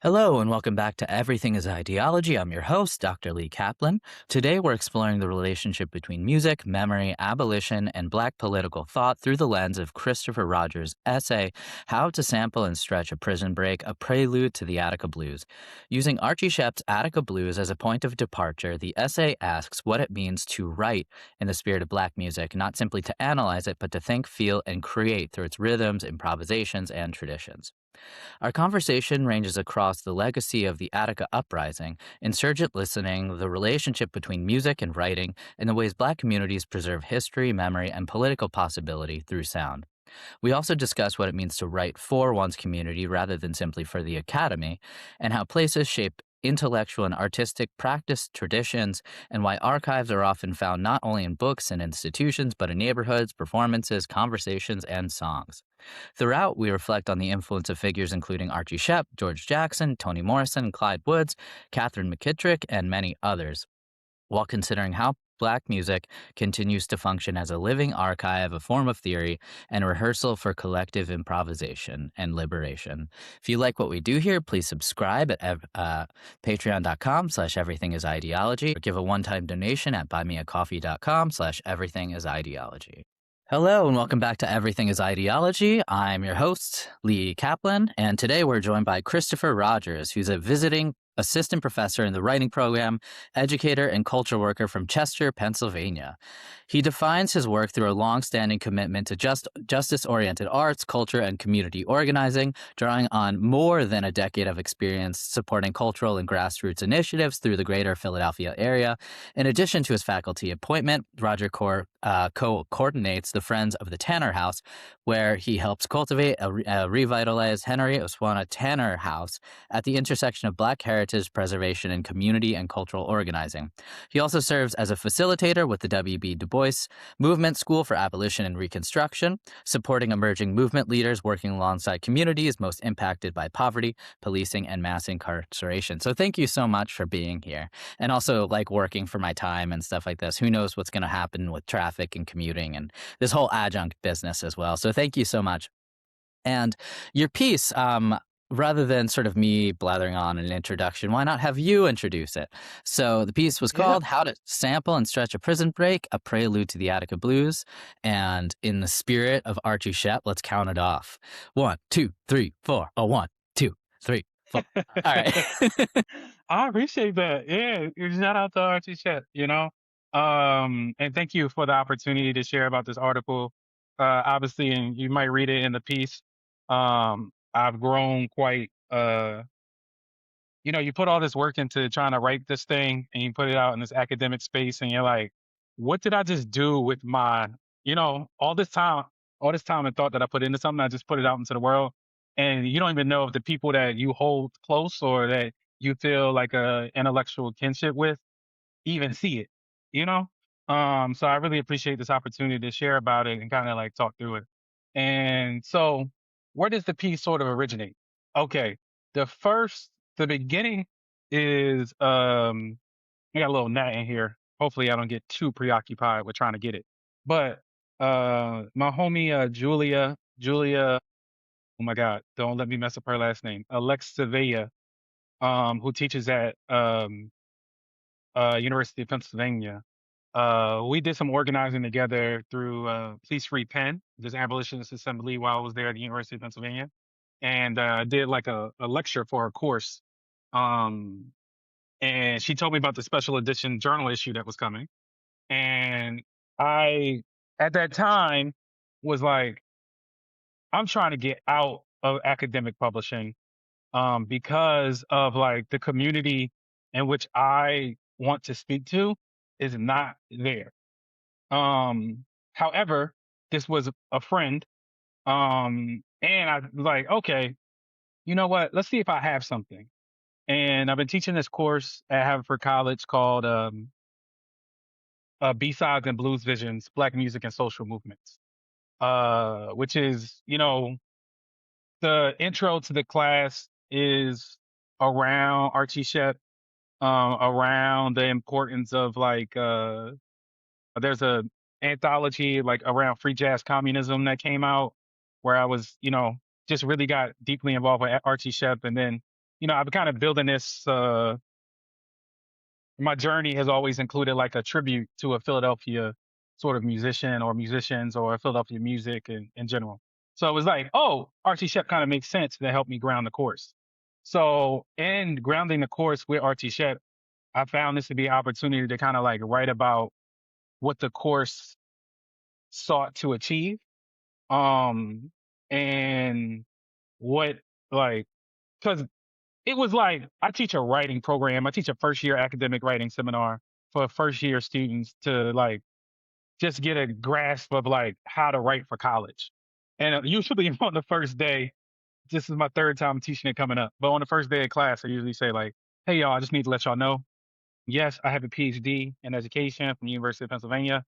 Hello, and welcome back to Everything is Ideology. I'm your host, Dr. Lee Kaplan. Today, we're exploring the relationship between music, memory, abolition, and Black political thought through the lens of Christopher Rogers' essay, How to Sample and Stretch a Prison Break, a Prelude to the Attica Blues. Using Archie Shepp's Attica Blues as a point of departure, the essay asks what it means to write in the spirit of Black music, not simply to analyze it, but to think, feel, and create through its rhythms, improvisations, and traditions. Our conversation ranges across the legacy of the Attica uprising, insurgent listening, the relationship between music and writing, and the ways Black communities preserve history, memory, and political possibility through sound. We also discuss what it means to write for one's community rather than simply for the academy, and how places shape intellectual and artistic practice traditions, and why archives are often found not only in books and institutions, but in neighborhoods, performances, conversations, and songs. Throughout, we reflect on the influence of figures including Archie Shepp, George Jackson, Toni Morrison, Clyde Woods, Catherine McKittrick, and many others, while considering how Black music continues to function as a living archive, a form of theory, and a rehearsal for collective improvisation and liberation. If you like what we do here, please subscribe at patreon.com/everythingisideology or give a one-time donation at buymeacoffee.com/everythingisideology. Hello, and welcome back to Everything is Ideology. I'm your host, Lee Kaplan, and today we're joined by Christopher Rogers, who's a visiting assistant professor in the writing program, educator, and culture worker from Chester, Pennsylvania. He defines his work through a long-standing commitment to justice-oriented arts, culture, and community organizing, drawing on more than a decade of experience supporting cultural and grassroots initiatives through the greater Philadelphia area. In addition to his faculty appointment, Roger co-coordinates the Friends of the Tanner House, where he helps cultivate a revitalized Henry Oswana Tanner House at the intersection of Black heritage preservation and community and cultural organizing. He also serves as a facilitator with the W.B. Du Bois Movement School for Abolition and Reconstruction, supporting emerging movement leaders working alongside communities most impacted by poverty, policing, and mass incarceration. So thank you so much for being here. And also, like, working for my time and stuff like this. Who knows what's going to happen with traffic and commuting and this whole adjunct business as well. So thank you so much. And your piece, rather than sort of me blathering on an introduction, why not have you introduce it? So the piece was Yeah. called How to Sample and Stretch a Prison Break, a Prelude to the Attica Blues. And in the spirit of Archie Shepp, let's count it off. 1, 2, 3, 4. Oh, 1, 2, 3, 4. All right. I appreciate that. Yeah, shout out to Archie Shepp, and thank you for the opportunity to share about this article. Obviously, and you might read it in the piece. I've grown quite, you put all this work into trying to write this thing and you put it out in this academic space and you're like, what did I just do with my, all this time and thought that I put into something, I just put it out into the world. And you don't even know if the people that you hold close or that you feel like a intellectual kinship with even see it, you know? So I really appreciate this opportunity to share about it and kind of like talk through it. And so where does the piece sort of originate? Okay. The beginning is I got a little gnat in here. Hopefully I don't get too preoccupied with trying to get it. But my homie Julia, oh my God, don't let me mess up her last name. Alexivia, who teaches at University of Pennsylvania. We did some organizing together through Please Free Penn, this abolitionist assembly while I was there at the University of Pennsylvania. And I did like a lecture for her course. Um, and she told me about the special edition journal issue that was coming. And I, at that time, was like, I'm trying to get out of academic publishing because of like the community in which I want to speak to is not there. However, this was a friend, and I was like, okay, you know what? Let's see if I have something. And I've been teaching this course at Haverford College called B-Sides and Blues Visions, Black Music and Social Movements, which is, the intro to the class is around Archie Shepp, around the importance of like, there's a anthology like around free jazz communism that came out where I was, just really got deeply involved with Archie Shepp. And then, I've been kind of building this. My journey has always included like a tribute to a Philadelphia sort of musician or musicians or Philadelphia music in general. So it was like, oh, Archie Shepp kind of makes sense to help me ground the course. So in grounding the course with Archie Shepp, I found this to be an opportunity to kind of like write about what the course sought to achieve. Um, and what like because it was like I teach a writing program. I teach a first year academic writing seminar for first year students to like just get a grasp of like how to write for college. And usually on the first day, this is my third time teaching it coming up. But on the first day of class, I usually say like, "Hey y'all, I just need to let y'all know. Yes, I have a PhD in education from the University of Pennsylvania,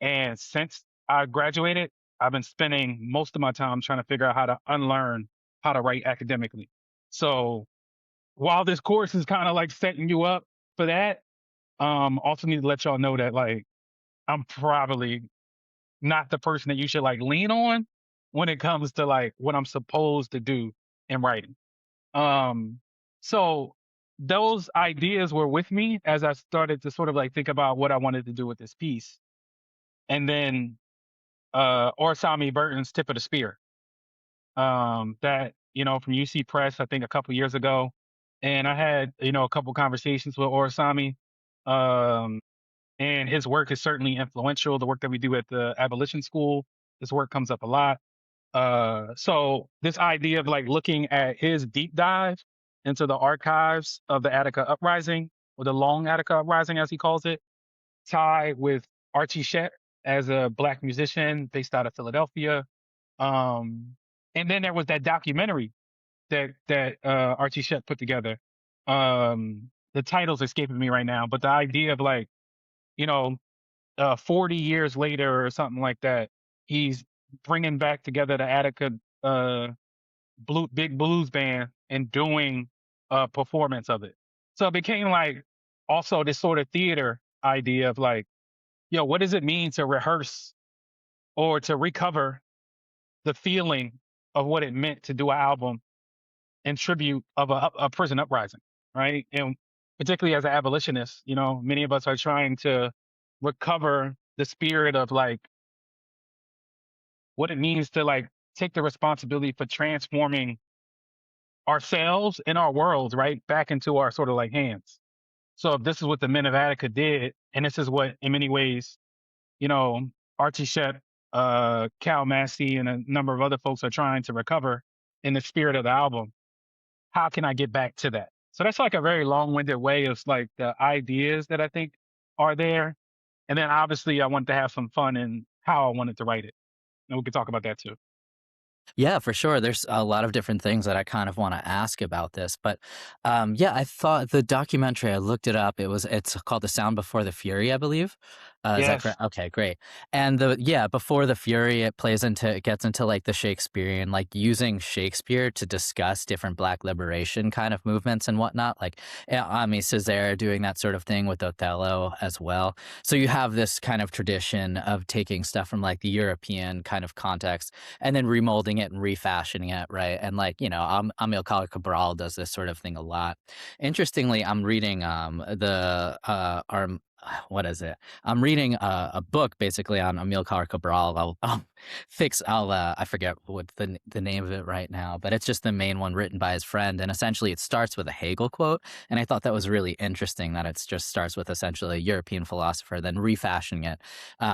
and since I graduated, I've been spending most of my time trying to figure out how to unlearn how to write academically. So while this course is kind of like setting you up for that, also need to let y'all know that like I'm probably not the person that you should like lean on when it comes to like what I'm supposed to do in writing. Um, so those ideas were with me as I started to sort of like think about what I wanted to do with this piece. And then Orsami Burton's Tip of the Spear. That, from UC Press, I think a couple years ago. And I had, a couple conversations with Orsami. Um, and his work is certainly influential. The work that we do at the abolition school, his work comes up a lot. So this idea of like looking at his deep dive into the archives of the Attica uprising, or the long Attica uprising, as he calls it, tied with Archie Shepp as a black musician based out of Philadelphia. Um, and then there was that documentary that Archie Shepp put together. The title's escaping me right now, but the idea of like, you know, 40 years later or something like that, he's bringing back together the Attica big blues band and doing a performance of it. So it became like also this sort of theater idea of like, what does it mean to rehearse or to recover the feeling of what it meant to do an album in tribute of a prison uprising, right? And particularly as an abolitionist, many of us are trying to recover the spirit of like what it means to like take the responsibility for transforming ourselves and our worlds right back into our sort of like hands. So if this is what the men of Attica did, and this is what in many ways, you know, Archie Shepp, Cal Massey, and a number of other folks are trying to recover in the spirit of the album, how can I get back to that? So that's like a very long-winded way of like the ideas that I think are there. And then obviously I wanted to have some fun in how I wanted to write it. And we could talk about that too. Yeah, for sure. There's a lot of different things that I kind of want to ask about this, but yeah, I thought the documentary. I looked it up. It's called "The Sound Before the Fury," I believe. Is that Yes. correct? Okay, great. And the yeah, before the Fury, it gets into like the Shakespearean, like using Shakespeare to discuss different Black liberation kind of movements and whatnot. Like Ami Césaire doing that sort of thing with Othello as well. So you have this kind of tradition of taking stuff from like the European kind of context and then remolding it and refashioning it, right? And like, Amilcar Cabral does this sort of thing a lot. Interestingly, I'm reading the what is it? I'm reading a book basically on Amilcar Cabral. I forget what the name of it right now, but it's just the main one written by his friend. And essentially it starts with a Hegel quote. And I thought that was really interesting that it just starts with essentially a European philosopher, then refashioning it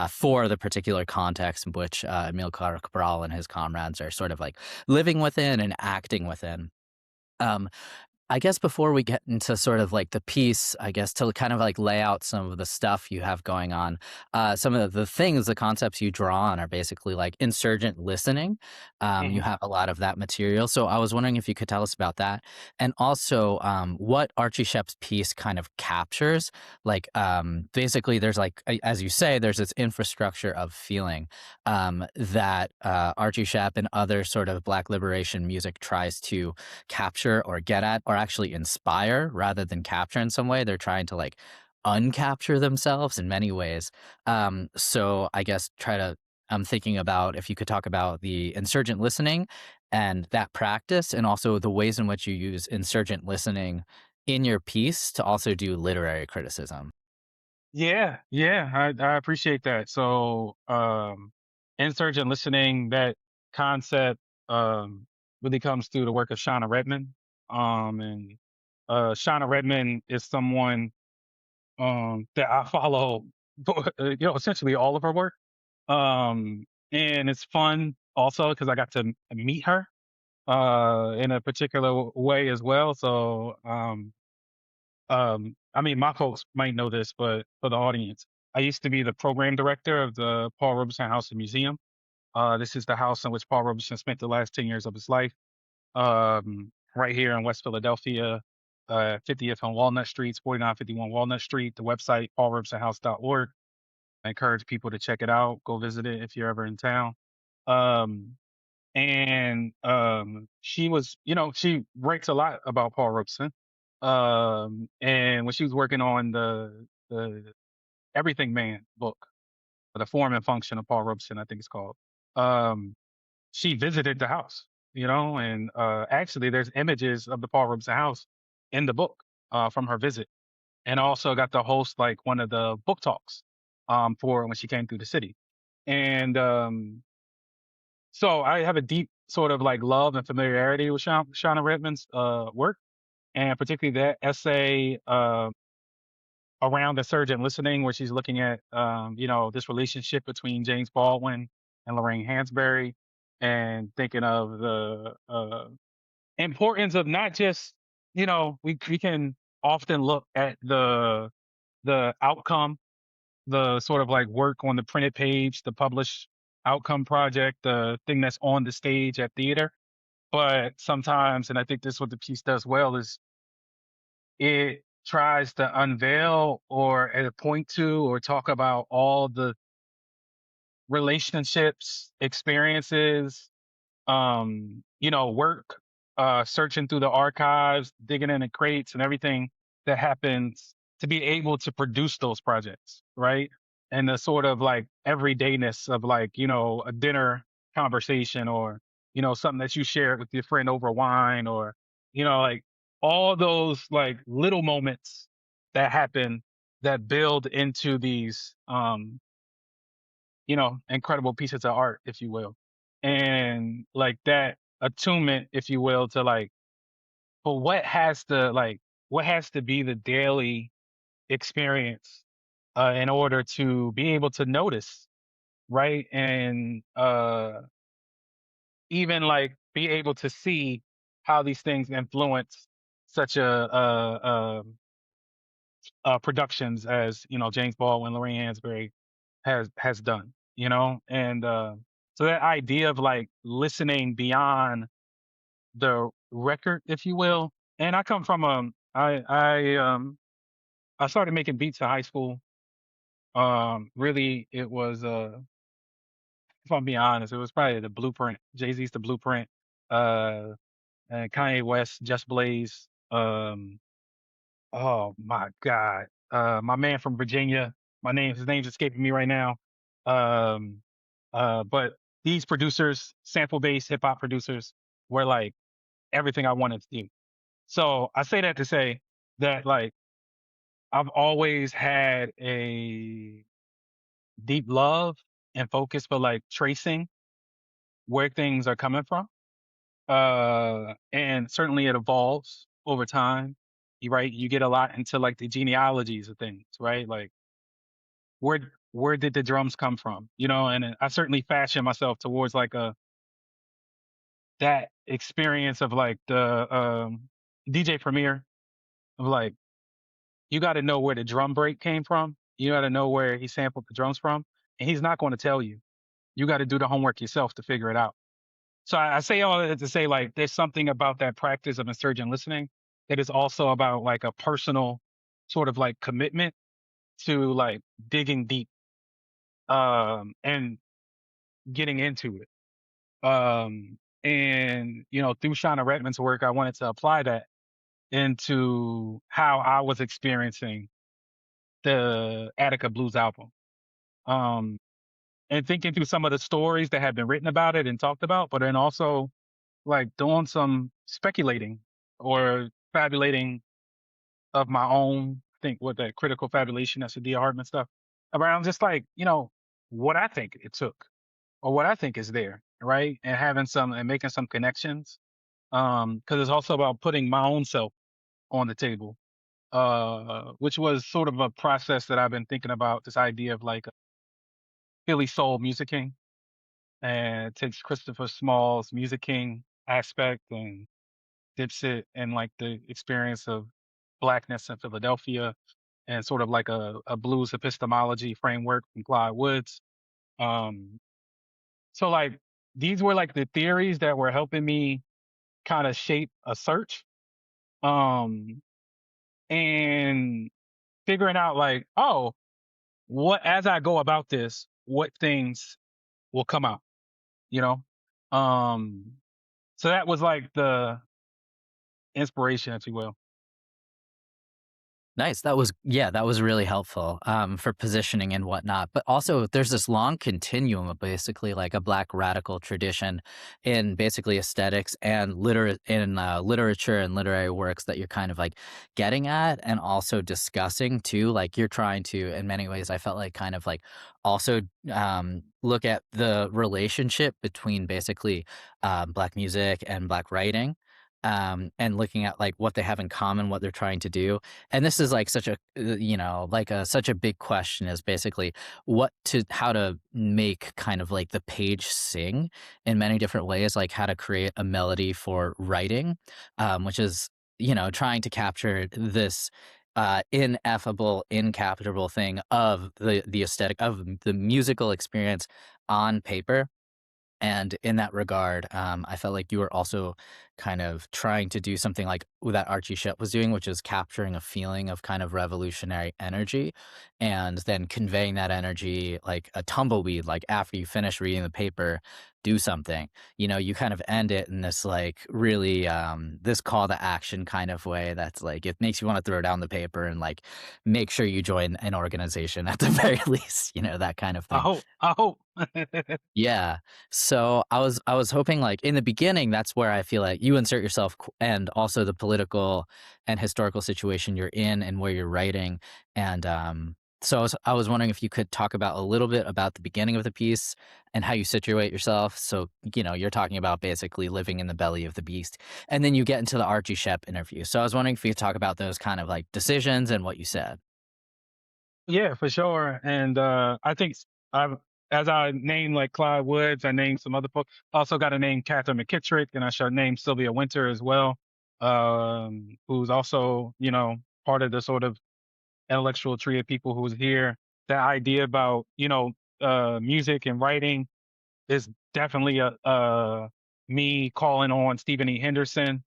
for the particular context in which Amilcar Cabral and his comrades are sort of like living within and acting within. Um, I guess before we get into sort of like the piece, I guess to kind of like lay out some of the stuff you have going on, some of the things, the concepts you draw on are basically like insurgent listening. You Mhm. have a lot of that material. So I was wondering if you could tell us about that. And also what Archie Shepp's piece kind of captures. Like basically, there's like, as you say, there's this infrastructure of feeling that Archie Shepp and other sort of Black liberation music tries to capture or get at or actually inspire rather than capture in some way. They're trying to like uncapture themselves in many ways. So I guess I'm thinking about if you could talk about the insurgent listening and that practice, and also the ways in which you use insurgent listening in your piece to also do literary criticism. Yeah, yeah, I appreciate that. So, insurgent listening, that concept, really comes through the work of Shauna Redman. And Shauna Redman is someone that I follow, essentially all of her work. And it's fun also because I got to meet her in a particular way as well. So, I mean, my folks might know this, but for the audience, I used to be the program director of the Paul Robeson House and Museum. This is the house in which Paul Robeson spent the last 10 years of his life, right here in West Philadelphia, 50th on Walnut Street, 4951 Walnut Street. The website, paulrobesonhouse.org. I encourage people to check it out. Go visit it if you're ever in town. Um, and she was, she writes a lot about Paul Robeson. And when she was working on the Everything Man book, the form and function of Paul Robeson, I think it's called. um she visited the house, and actually there's images of the Paul Robeson house in the book from her visit, and also got to host like one of the book talks for when she came through the city. And so I have a deep sort of like love and familiarity with Shauna Redman's work, and particularly that essay around insurgent listening, where she's looking at this relationship between James Baldwin and Lorraine Hansberry, and thinking of the importance of not just, we can often look at the outcome, the sort of like work on the printed page, the published outcome project, the thing that's on the stage at theater. But sometimes, and I think this is what the piece does well, is it tries to unveil or point to or talk about all the relationships, experiences, work, searching through the archives, digging in the crates and everything that happens to be able to produce those projects, right? And the sort of like everydayness of like, a dinner conversation, or, something that you shared with your friend over wine, or, like all those like little moments that happen that build into these incredible pieces of art, if you will. And like that attunement, if you will, to like, but what has to be the daily experience in order to be able to notice, right? And even like be able to see how these things influence such productions as, James Baldwin, Lorraine Hansberry has done, and so that idea of like listening beyond the record, if you will. And I come from I started making beats in high school. Really, it was if I'm being honest, it was probably the Blueprint. Jay-Z's The Blueprint, uh, and Kanye West, Just Blaze. Oh my God, my man from Virginia. His name's escaping me right now. Um, but these producers, sample based hip hop producers, were like everything I wanted to do. So I say that to say that like I've always had a deep love and focus for like tracing where things are coming from. And certainly it evolves over time. Right. You get a lot into like the genealogies of things, right? Like where did the drums come from? And I certainly fashion myself towards like a that experience of like the DJ Premier of like, you got to know where the drum break came from. You got to know where he sampled the drums from, and he's not going to tell you. You got to do the homework yourself to figure it out. So I say all that to say, like, there's something about that practice of insurgent listening that is also about like a personal sort of like commitment to like digging deep, and getting into it. And through Shauna Redman's work, I wanted to apply that into how I was experiencing the Attica Blues album. Um, and thinking through some of the stories that have been written about it and talked about, but then also like doing some speculating or fabulating of my own. I think what that critical fabulation, that's the D. Hartman stuff around just like, what I think it took or what I think is there, right? And having some and making some connections. Because it's also about putting my own self on the table, which was sort of a process that I've been thinking about. This idea of like a Philly soul musicking, and it takes Christopher Small's Music King aspect and dips it in like the experience of blackness in Philadelphia and sort of like a blues epistemology framework from Clyde Woods. Um, so like these were like the theories that were helping me kind of shape a search. Um, and figuring out like, oh, what as I go about this, what things will come out, you know? Um, so that was like the inspiration, if you will. Nice. That was really helpful, for positioning and whatnot. But also, there's this long continuum of basically like a Black radical tradition in basically aesthetics and literature and literary works that you're kind of like getting at and also discussing too. Like you're trying to, in many ways, I felt like kind of like also look at the relationship between basically Black music and Black writing. And looking at like what they have in common, what they're trying to do, and this is like such a like a such a big question is basically how to make kind of like the page sing in many different ways, like how to create a melody for writing, which is trying to capture this ineffable incapturable thing of the aesthetic of the musical experience on paper. And in that regard, I felt like you were also kind of trying to do something like that Archie Shepp was doing, which is capturing a feeling of kind of revolutionary energy and then conveying that energy like a tumbleweed, like after you finish reading the paper, do something. You kind of end it in this like really this call to action kind of way that's like it makes you want to throw down the paper and like make sure you join an organization at the very least, that kind of I thing. hope, I hope. Yeah. So I was hoping like in the beginning, that's where I feel like you insert yourself and also the political and historical situation you're in and where you're writing. And so I was wondering if you could talk about a little bit about the beginning of the piece and how you situate yourself. So, you're talking about basically living in the belly of the beast. And then you get into the Archie Shepp interview. So I was wondering if you could talk about those kind of like decisions and what you said. Yeah, for sure. And I think I've as I named like Clyde Woods, I named some other folks. Also got to name Catherine McKittrick, and I should name Sylvia Winter as well, who's also part of the sort of intellectual tree of people who's here. That idea about music and writing is definitely a me calling on Stephen E. Henderson,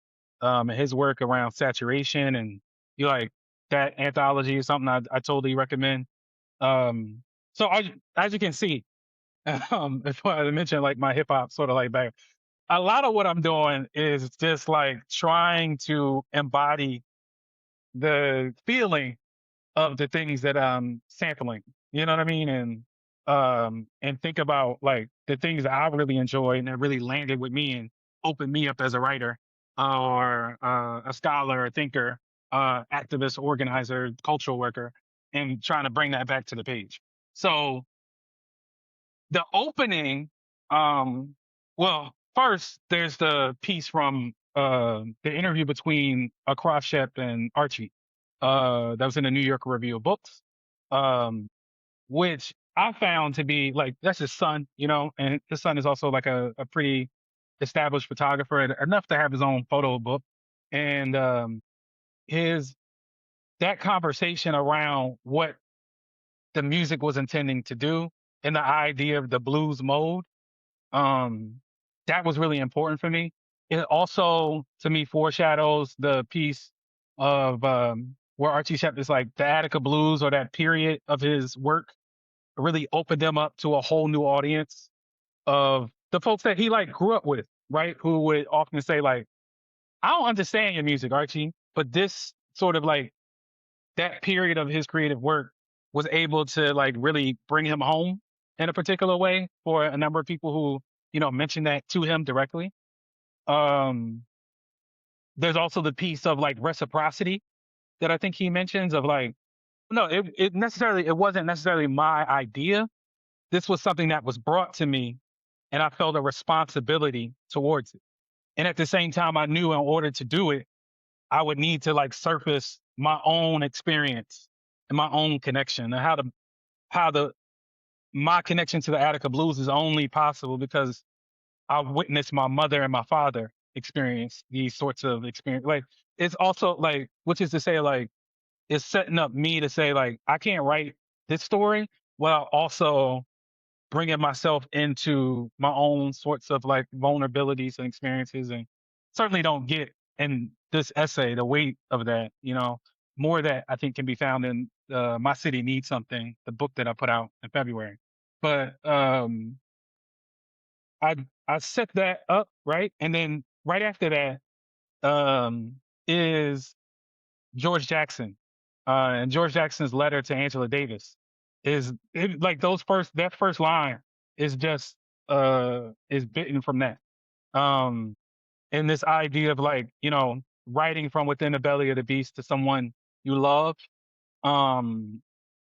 and his work around saturation, and you like that anthology is something I totally recommend. Um, so as you can see, if I mentioned like my hip hop sort of like back, a lot of what I'm doing is just like trying to embody the feeling of the things that I'm sampling. You know what I mean? And think about like the things that I really enjoy and that really landed with me and opened me up as a writer or a scholar, a thinker, activist, organizer, cultural worker, and trying to bring that back to the page. So the opening, um, well, first there's the piece from the interview between Across Shep and Archie. That was in the New York Review of Books, um, which I found to be like that's his son, and his son is also like a pretty established photographer, enough to have his own photo book, and his that conversation around what the music was intending to do and the idea of the blues mode, um, that was really important for me. It also, to me, foreshadows the piece of where Archie Shepp is like the Attica Blues or that period of his work really opened them up to a whole new audience of the folks that he like grew up with, right? Who would often say like, "I don't understand your music, Archie," but this sort of like that period of his creative work was able to like really bring him home in a particular way for a number of people who mentioned that to him directly. Um, there's also the piece of like reciprocity that I think he mentions of like, no, it wasn't necessarily my idea. This was something that was brought to me, and I felt a responsibility towards it. And at the same time, I knew in order to do it, I would need to like surface my own experience and my own connection, and how the my connection to the Attica Blues is only possible because I witnessed my mother and my father experience these sorts of experience. Like it's also like, which is to say, like it's setting up me to say, like I can't write this story while also bringing myself into my own sorts of like vulnerabilities and experiences, and certainly don't get in this essay the weight of that. More of that I think can be found in My City Needs Something, the book that I put out in February. But I I set that up, right, and then right after that is George Jackson, and George Jackson's letter to Angela Davis like that first line is just is bitten from that. Um, and this idea of like, writing from within the belly of the beast to someone you love, um,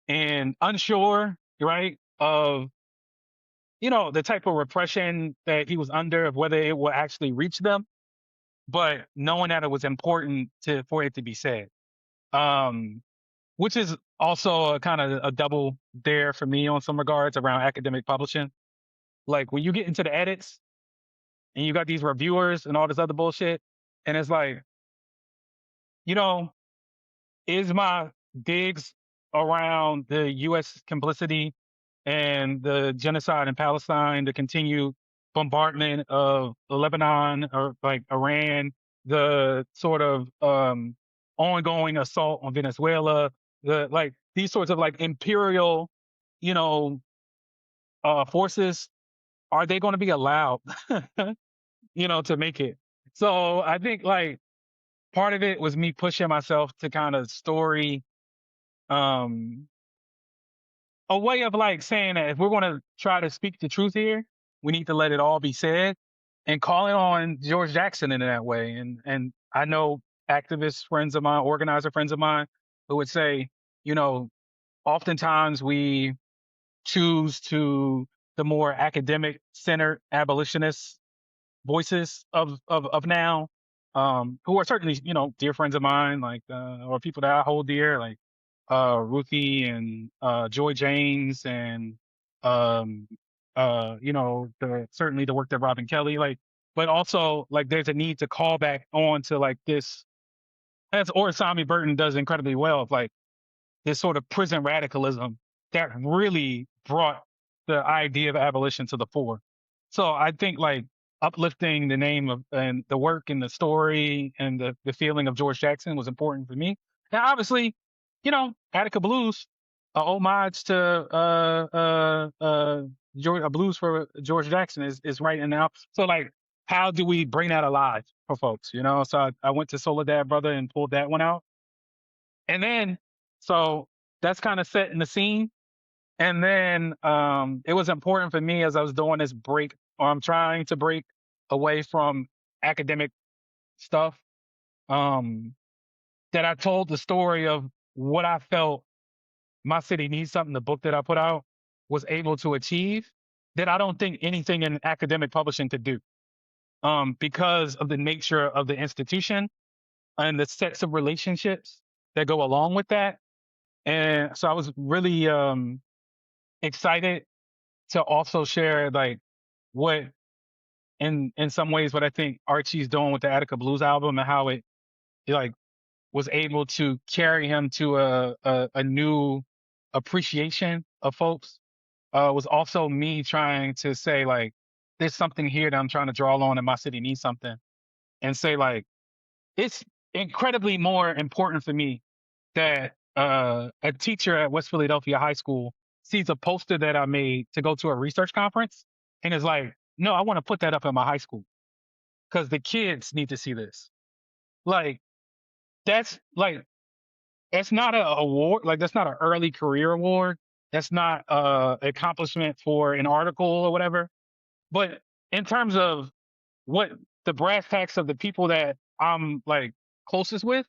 and unsure, right, of the type of repression that he was under, of whether it will actually reach them, but knowing that it was important for it to be said. Um, which is also a kind of a double dare for me on some regards around academic publishing. Like when you get into the edits and you got these reviewers and all this other bullshit, and it's like, you know, is my digs around the U.S. complicity and the genocide in Palestine, the continued bombardment of Lebanon or like Iran, the sort of ongoing assault on Venezuela, the like these sorts of like imperial, you know, forces, are they going to be allowed, to make it? So I think like part of it was me pushing myself to kind of story um a way of like saying that if we're going to try to speak the truth here, we need to let it all be said, and calling on George Jackson in that way. And I know activist friends of mine, organizer friends of mine, who would say, you know, oftentimes we choose to the more academic centered abolitionists voices of now, who are certainly dear friends of mine, like or people that I hold dear, like Ruthie and Joy James, and um, the certainly the work that Robin Kelly, like, but also like there's a need to call back on to like this, as Orasami Burton does incredibly well, of like this sort of prison radicalism that really brought the idea of abolition to the fore. So I think like uplifting the name of and the work and the story and the feeling of George Jackson was important for me. And obviously, Attica Blues, a homage to a blues for George Jackson is right in now. So like, how do we bring that alive for folks? So I went to Soledad Brother and pulled that one out, and then so that's kind of setting the scene. And then it was important for me as I was doing this break, or I'm trying to break away from academic stuff, um, that I told the story of what I felt My City Needs Something, the book that I put out, was able to achieve, that I don't think anything in academic publishing could do, because of the nature of the institution and the sets of relationships that go along with that. And so I was really excited to also share like what in some ways what I think Archie's doing with the Attica Blues album, and how it like was able to carry him to a new appreciation of folks, was also me trying to say like there's something here that I'm trying to draw on, and My City Needs Something, and say like it's incredibly more important for me that a teacher at West Philadelphia High School sees a poster that I made to go to a research conference and is like, no, I want to put that up in my high school because the kids need to see this. Like, that's like, that's not a award. Like, that's not an early career award. That's not accomplishment for an article or whatever. But in terms of what the brass tacks of the people that I'm like closest with,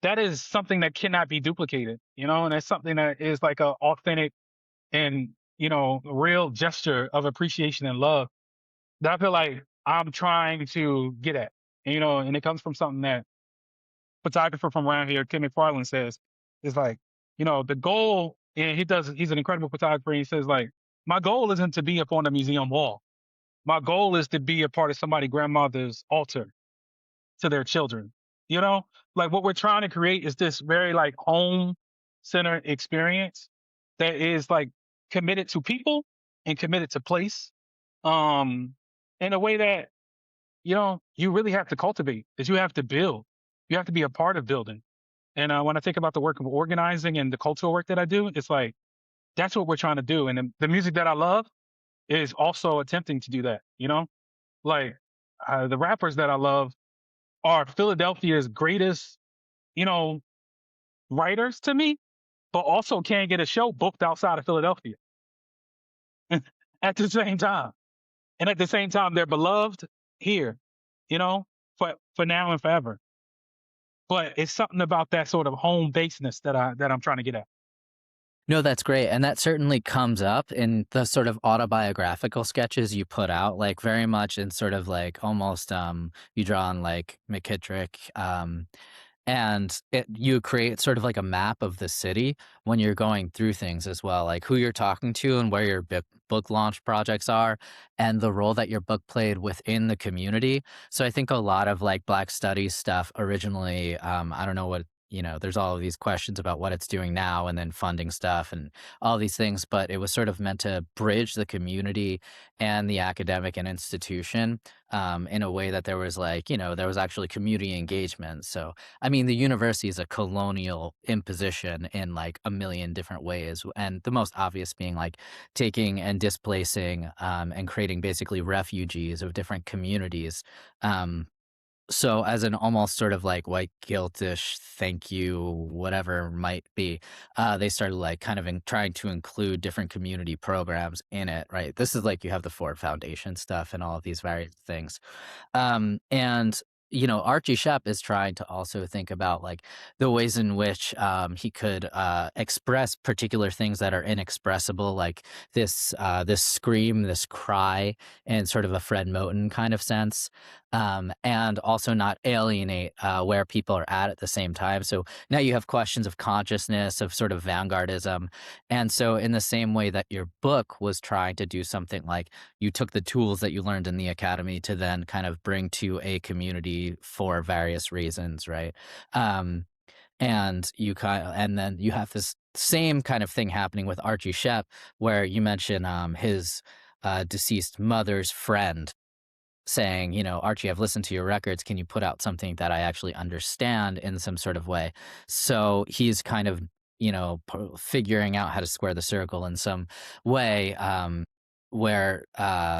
that is something that cannot be duplicated, and that's something that is like a authentic and real gesture of appreciation and love that I feel like I'm trying to get at. And it comes from something that photographer from around here, Kim McFarland, says is like, the goal, and he's an incredible photographer. And he says, like, my goal isn't to be up on the museum wall. My goal is to be a part of somebody's grandmother's altar to their children. You know, like what we're trying to create is this very like home center experience that is like committed to people and committed to place, um, in a way that you really have to cultivate, that you have to build. You have to be a part of building. And when I think about the work of organizing and the cultural work that I do, it's like that's what we're trying to do. And the music that I love is also attempting to do that. Like the rappers that I love are Philadelphia's greatest, you know, writers to me, but also can't get a show booked outside of Philadelphia at the same time. And at the same time, they're beloved here, you know, for now and forever. But it's something about that sort of home baseness that I'm trying to get at. No, that's great, and that certainly comes up in the sort of autobiographical sketches you put out, like, very much in sort of, like, almost, you draw on, like, McKittrick, and you create sort of like a map of the city when you're going through things as well, like who you're talking to and where your book launch projects are, and the role that your book played within the community. So I think a lot of like Black studies stuff originally, I don't know what. There's all of these questions about what it's doing now and then funding stuff and all these things, but it was sort of meant to bridge the community and the academic and institution in a way that there was like, there was actually community engagement. So I mean, the university is a colonial imposition in like a million different ways, and the most obvious being like taking and displacing and creating basically refugees of different communities. Um, so, as an almost sort of like white guiltish thank you, whatever might be, they started like kind of trying to include different community programs in it. Right, this is like you have the Ford Foundation stuff and all of these various things. And Archie Shepp is trying to also think about like the ways in which he could express particular things that are inexpressible, like this scream, this cry, in sort of a Fred Moten kind of sense, and also not alienate where people are at the same time. So now you have questions of consciousness, of sort of vanguardism, and so in the same way that your book was trying to do something like you took the tools that you learned in the academy to then kind of bring to a community for various reasons, right? Um, and then you have this same kind of thing happening with Archie Shepp, where you mention his deceased mother's friend saying, Archie, I've listened to your records. Can you put out something that I actually understand in some sort of way? So he's kind of, figuring out how to square the circle in some way, where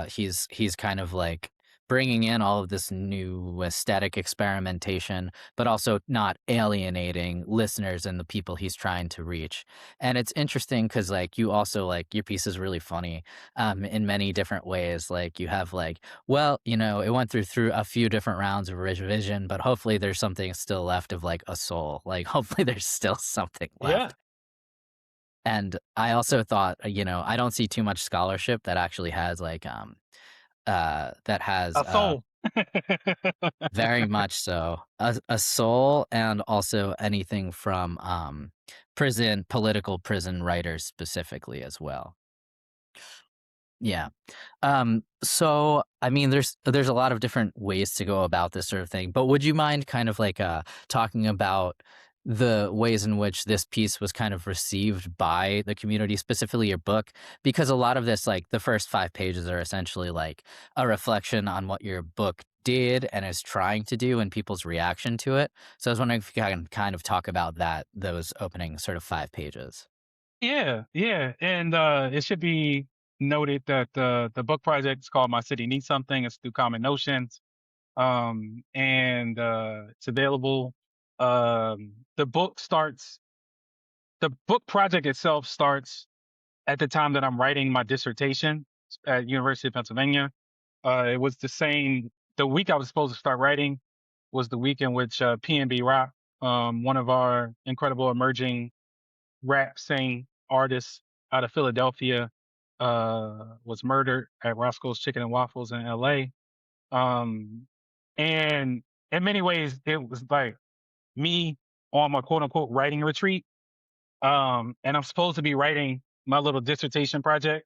he's kind of like bringing in all of this new aesthetic experimentation, but also not alienating listeners and the people he's trying to reach. And it's interesting because like you also like your piece is really funny in many different ways. Like you have like, well, it went through a few different rounds of revision, but hopefully there's something still left of like a soul. Like hopefully there's still something Yeah, left. And I also thought, I don't see too much scholarship that actually has like that has a soul. very much so a soul, and also anything from political prison writers specifically as well. Yeah. So I mean there's a lot of different ways to go about this sort of thing, but would you mind kind of like talking about the ways in which this piece was kind of received by the community, specifically your book? Because a lot of this, like the first 5 pages are essentially like a reflection on what your book did and is trying to do and people's reaction to it. So I was wondering if you can kind of talk about those opening sort of 5 pages. Yeah, yeah, and it should be noted that the book project is called My City Needs Something. It's through Common Notions, and it's available. The book starts. The book project itself starts at the time that I'm writing my dissertation at University of Pennsylvania. It was the same the week I was supposed to start writing was the week in which PNB Rock, one of our incredible emerging rap sing artists out of Philadelphia, was murdered at Roscoe's Chicken and Waffles in LA. Um, and in many ways, it was like me on my quote unquote writing retreat. And I'm supposed to be writing my little dissertation project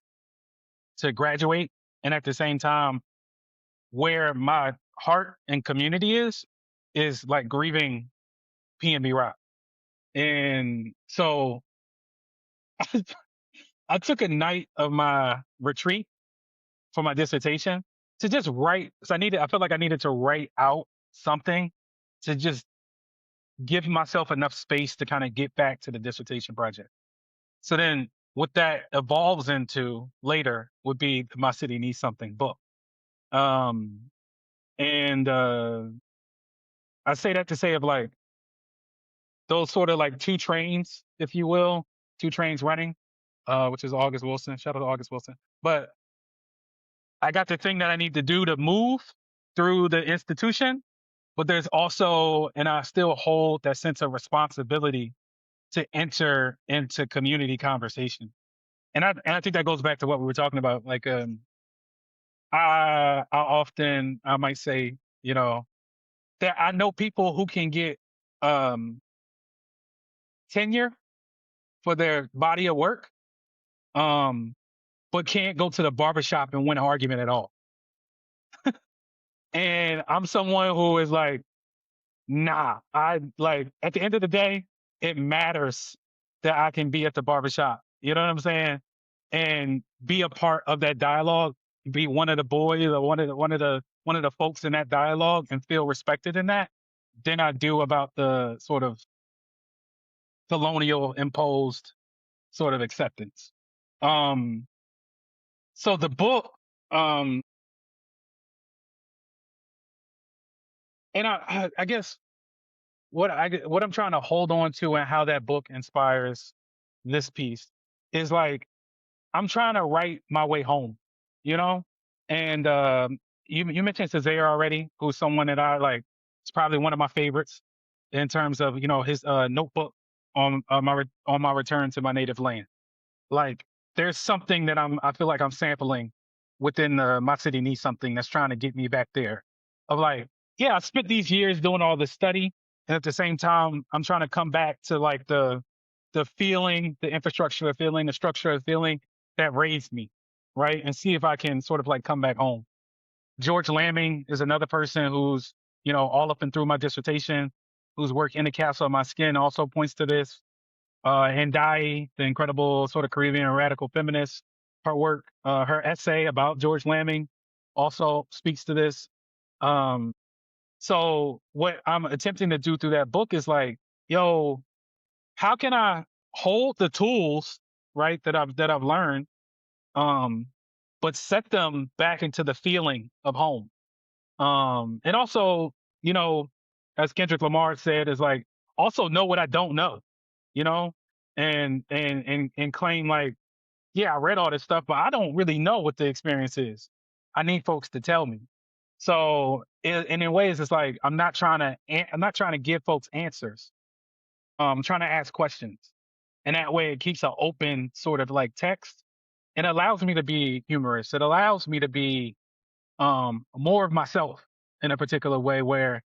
to graduate. And at the same time, where my heart and community is like grieving PNB Rock. And so I took a night of my retreat for my dissertation to just write. So I felt like I needed to write out something to just give myself enough space to kind of get back to the dissertation project. So then what that evolves into later would be My City Needs Something book. Um, and I say that to say of like those sort of like two trains, if you will, two trains running, which is August Wilson. Shout out to August Wilson. But I got the thing that I need to do to move through the institution, but there's also, and I still hold that sense of responsibility to enter into community conversation. And I think that goes back to what we were talking about. Like I often I might say, you know, that I know people who can get um tenure for their body of work, um, but can't go to the barbershop and win an argument at all. And I'm someone who is like, nah, I like at the end of the day, it matters that I can be at the barbershop. You know what I'm saying? And be a part of that dialogue, be one of the boys or one of the folks in that dialogue and feel respected in that than I do about the sort of colonial imposed sort of acceptance. Um, so the book, um, and I guess what I'm trying to hold on to and how that book inspires this piece is like I'm trying to write my way home, you know? And you mentioned Cesare already, who's someone that I like. It's probably one of my favorites in terms of his notebook on my return to my native land. Like there's something that I feel like I'm sampling within My City Needs Something that's trying to get me back there. Of like, yeah, I spent these years doing all this study, and at the same time, I'm trying to come back to like the feeling, the infrastructure of feeling, the structure of feeling that raised me, right? And see if I can sort of like come back home. George Lamming is another person who's, all up and through my dissertation, whose work In the Castle of My Skin also points to this. Ndai, the incredible sort of Caribbean radical feminist, her work, her essay about George Lamming also speaks to this. Um, so what I'm attempting to do through that book is like, yo, how can I hold the tools, right, that I've learned, um, but set them back into the feeling of home. And also, you know, as Kendrick Lamar said, is like also know what I don't know, you know, and claim like, yeah, I read all this stuff, but I don't really know what the experience is. I need folks to tell me. So, and in ways, it's like I'm not trying to give folks answers. I'm trying to ask questions, and that way it keeps an open sort of like text. It allows me to be humorous. It allows me to be more of myself in a particular way where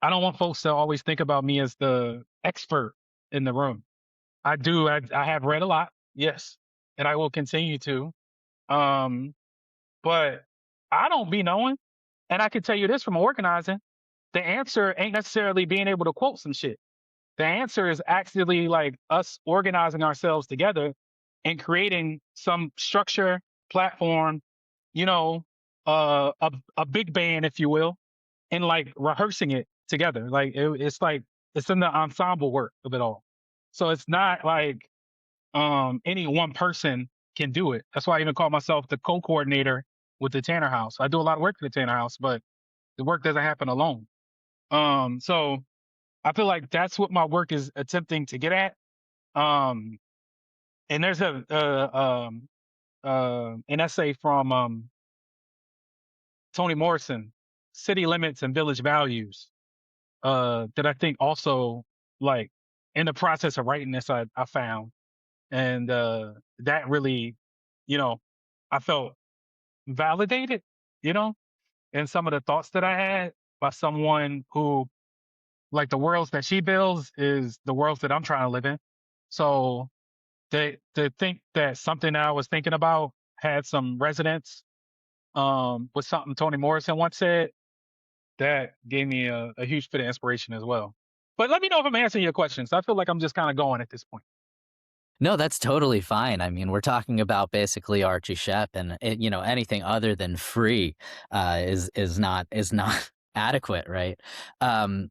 I don't want folks to always think about me as the expert in the room. I do. I have read a lot, yes, and I will continue to. Um, but I don't be knowing. And I can tell you this from organizing: the answer ain't necessarily being able to quote some shit. The answer is actually like us organizing ourselves together and creating some structure, platform, you know, a big band, if you will, and like rehearsing it together. Like it's like it's in the ensemble work of it all. So it's not like any one person can do it. That's why I even call myself the co-coordinator with the Tanner House. I do a lot of work for the Tanner House, but the work doesn't happen alone. So I feel like that's what my work is attempting to get at. Um, and there's an essay from Toni Morrison city limits and village values that I think also like in the process of writing this I found and that really you know I felt validated you know in some of the thoughts that I had by someone who like the worlds that she builds is the worlds that I'm trying to live in. So to think that something that I was thinking about had some resonance with something Toni Morrison once said, that gave me a huge bit of inspiration as well. But let me know if I'm answering your questions. I feel like I'm just kind of going at this point. No, that's totally fine. I mean, we're talking about basically Archie Shepp, and anything other than free is not adequate, right?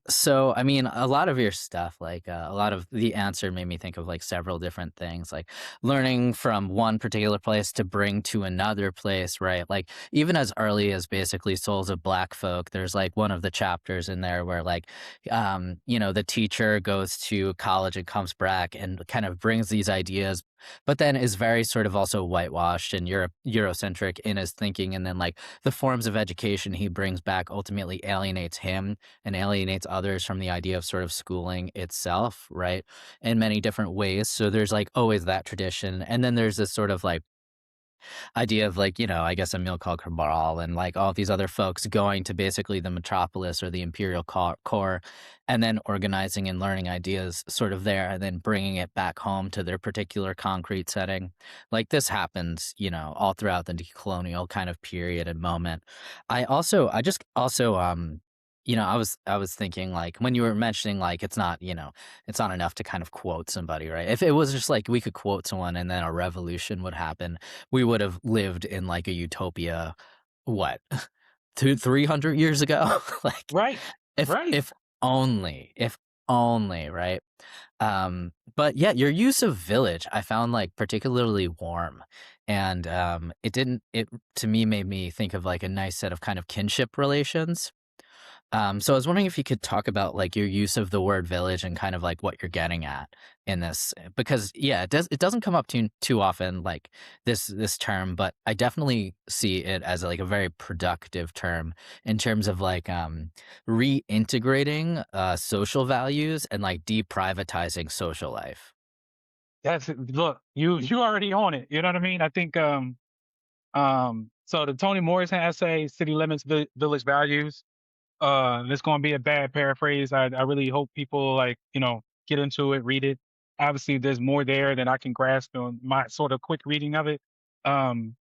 So I mean, a lot of your stuff, like a lot of the answer, made me think of like several different things, like learning from one particular place to bring to another place, right? Like even as early as basically Souls of Black Folk, there's like one of the chapters in there where like the teacher goes to college and comes back and kind of brings these ideas, but then is very sort of also whitewashed and Eurocentric in his thinking. And then like the forms of education he brings back ultimately alienates him and alienates others from the idea of sort of schooling itself, right? In many different ways. So there's like always that tradition. And then there's this sort of like idea of like, I guess Amilcar Cabral and like all these other folks going to basically the metropolis or the imperial core and then organizing and learning ideas sort of there and then bringing it back home to their particular concrete setting. Like this happens, all throughout the decolonial kind of period and moment. I just also, I was thinking like when you were mentioning like it's not enough to kind of quote somebody, right? If it was just like we could quote someone and then a revolution would happen, we would have lived in like a utopia, what, 300 years ago? Like, Right. if Right. if only, right? But yeah, your use of village I found like particularly warm, and it to me made me think of like a nice set of kind of kinship relations. So I was wondering if you could talk about like your use of the word village and kind of like what you're getting at in this, because yeah, it doesn't come up too often, like this term, but I definitely see it as like a very productive term in terms of like reintegrating social values and like deprivatizing social life. That's it. Look, you already own it. You know what I mean? I think so the Toni Morrison essay, City Limits, Village Values. It's gonna be a bad paraphrase. I really hope people like, get into it, read it. Obviously there's more there than I can grasp on my sort of quick reading of it. Um,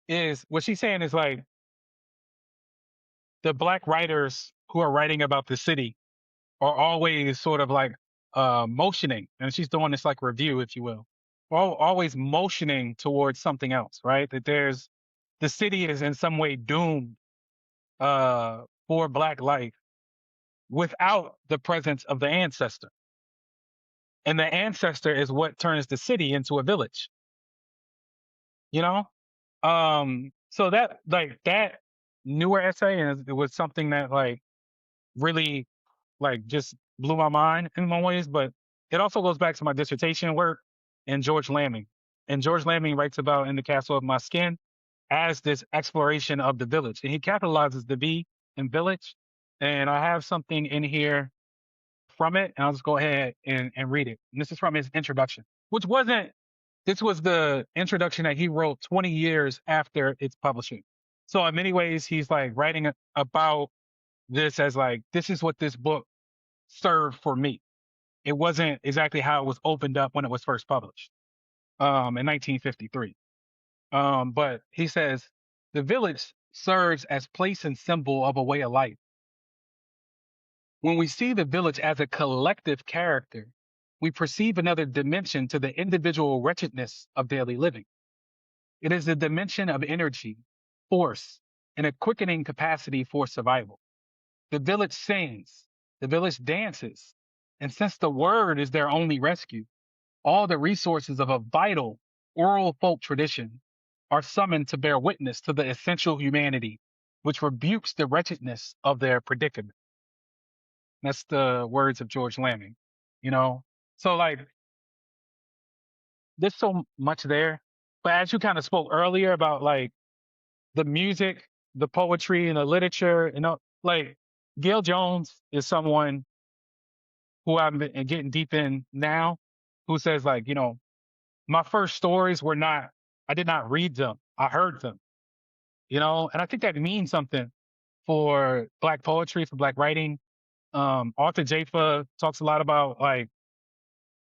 is what she's saying is like the black writers who are writing about the city are always sort of like motioning, and she's doing this like review, if you will, always motioning towards something else, right? That there's the city is in some way doomed for black life without the presence of the ancestor. And the ancestor is what turns the city into a village, you know? So that like that newer essay and it was something that like really like just blew my mind in my ways, but it also goes back to my dissertation work and George Lamming. And George Lamming writes about In the Castle of My Skin as this exploration of the village. And he capitalizes the V in village. And I have something in here from it, and I'll just go ahead and read it. And this is from his introduction, which wasn't, this was the introduction that he wrote 20 years after its publishing. So in many ways, he's like writing about this as like, this is what this book served for me. It wasn't exactly how it was opened up when it was first published in 1953. But he says, the village serves as place and symbol of a way of life. When we see the village as a collective character, we perceive another dimension to the individual wretchedness of daily living. It is a dimension of energy, force, and a quickening capacity for survival. The village sings, the village dances, and since the word is their only rescue, all the resources of a vital oral folk tradition are summoned to bear witness to the essential humanity, which rebukes the wretchedness of their predicament. That's the words of George Lamming, you know? So like there's so much there. But as you kind of spoke earlier about like the music the poetry and the literature, like Gail Jones is someone who I'm getting deep in now, who says like, my first stories were not, I did not read them, I heard them, and I think that means something for Black poetry, for Black writing. Arthur Jafa talks a lot about like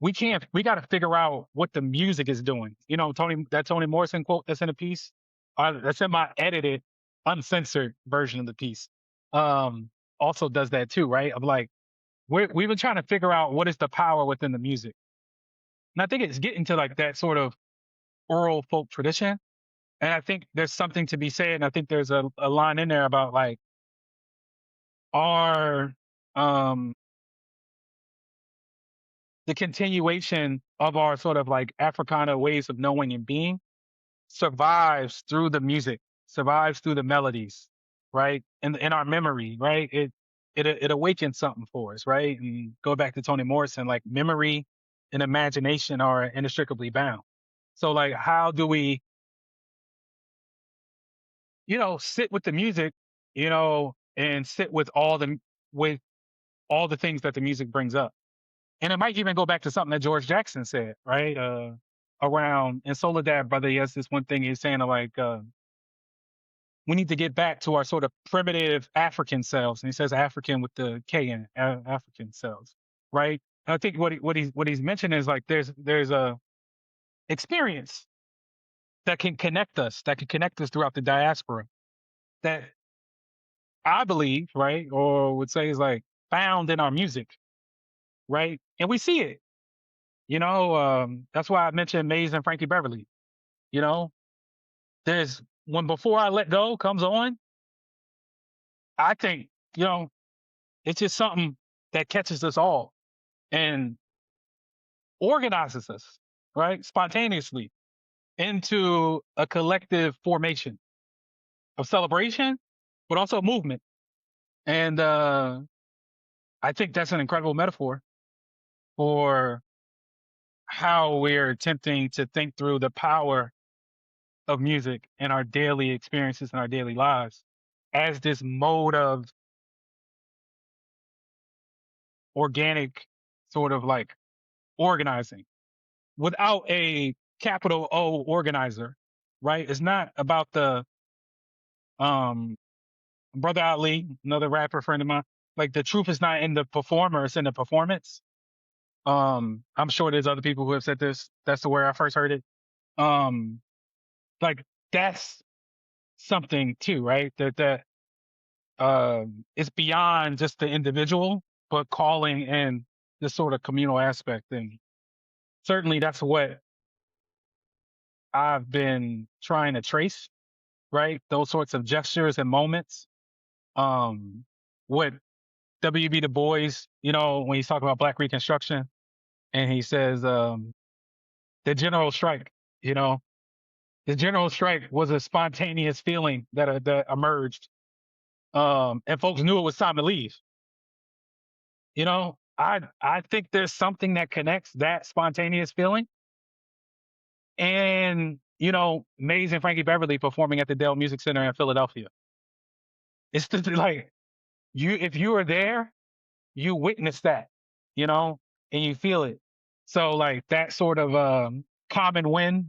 we got to figure out what the music is doing. Toni Morrison quote that's in the piece, that's in my edited, uncensored version of the piece. Um, Also does that too, right? Of like we've been trying to figure out what is the power within the music, and I think it's getting to like that sort of oral folk tradition. And I think there's something to be said. And I think there's a line in there about like our um the continuation of our sort of like Africana ways of knowing and being survives through the music, survives through the melodies, right? And in our memory, right? It awakens something for us, right? And go back to Toni Morrison, like memory and imagination are inextricably bound. So like how do we, sit with the music, and sit with all the things that the music brings up. And it might even go back to something that George Jackson said, right? Around in Soledad, brother, yes, this one thing he's saying like we need to get back to our sort of primitive African selves. And he says African with the K in it, African selves, right? And I think what he's mentioned is like there's a experience that can connect us throughout the diaspora that I believe, right, or would say is like found in our music, right? And we see it, that's why I mentioned Mays and Frankie Beverly. You know, there's when Before I Let Go comes on, I think, it's just something that catches us all and organizes us, right, spontaneously into a collective formation of celebration, but also movement. And I think that's an incredible metaphor for how we're attempting to think through the power of music in our daily experiences and our daily lives as this mode of organic sort of like organizing without a capital O organizer, right? It's not about the um Brother Ali, another rapper friend of mine, like the truth is not in the performer, it's in the performance. I'm sure there's other people who have said this. That's the where I first heard it. Um, like that's something too, right? That it's beyond just the individual, but calling in this sort of communal aspect. And certainly that's what I've been trying to trace, right? Those sorts of gestures and moments. Um, what W.B. Du Bois, when he's talking about Black Reconstruction, and he says the general strike, you know, the general strike was a spontaneous feeling that emerged, and folks knew it was time to leave. I think there's something that connects that spontaneous feeling and Mays and Frankie Beverly performing at the Dell Music Center in Philadelphia. It's just like if you were there, you witness that, you know, and you feel it. So like that sort of common wind,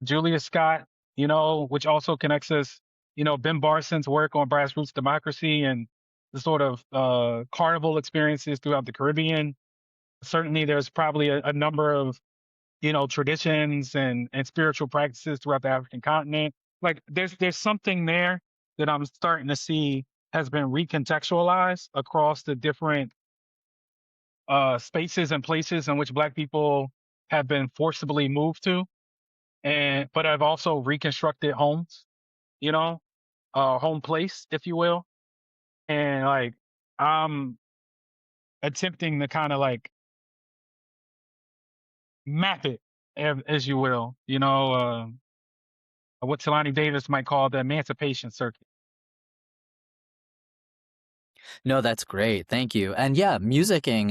Julius Scott, which also connects us, Ben Barson's work on grassroots democracy and the sort of carnival experiences throughout the Caribbean. Certainly there's probably a number of, traditions and spiritual practices throughout the African continent. Like there's something there that I'm starting to see has been recontextualized across the different spaces and places in which Black people have been forcibly moved to, and but I've also reconstructed homes, you know, home place, if you will, and like I'm attempting to kind of like map it, as you will, what Talani Davis might call the emancipation circuit. No, that's great. Thank you. And yeah, musicking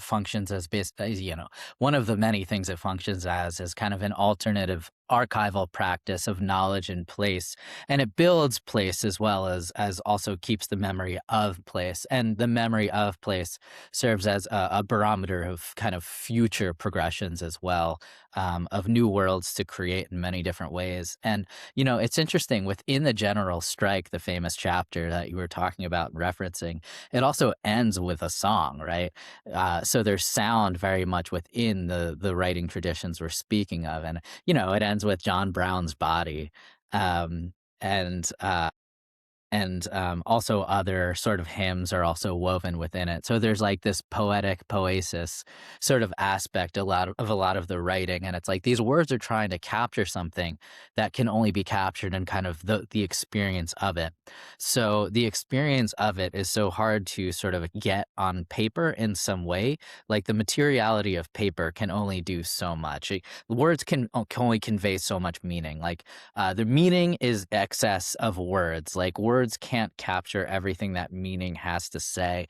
functions as one of the many things it functions as is kind of an alternative archival practice of knowledge and place, and it builds place as well as also keeps the memory of place, and the memory of place serves as a barometer of kind of future progressions as well, of new worlds to create in many different ways. And it's interesting within the general strike, the famous chapter that you were talking about referencing, it also ends with a song, right? So there's sound very much within the writing traditions we're speaking of, and it ends with John Brown's body, um, and also other sort of hymns are also woven within it. So there's like this poetic poesis sort of aspect a lot of the writing, and it's like these words are trying to capture something that can only be captured in kind of the experience of it. So the experience of it is so hard to sort of get on paper in some way. Like the materiality of paper can only do so much. Words can only convey so much meaning. Like the meaning is excess of words. Like words can't capture everything that meaning has to say.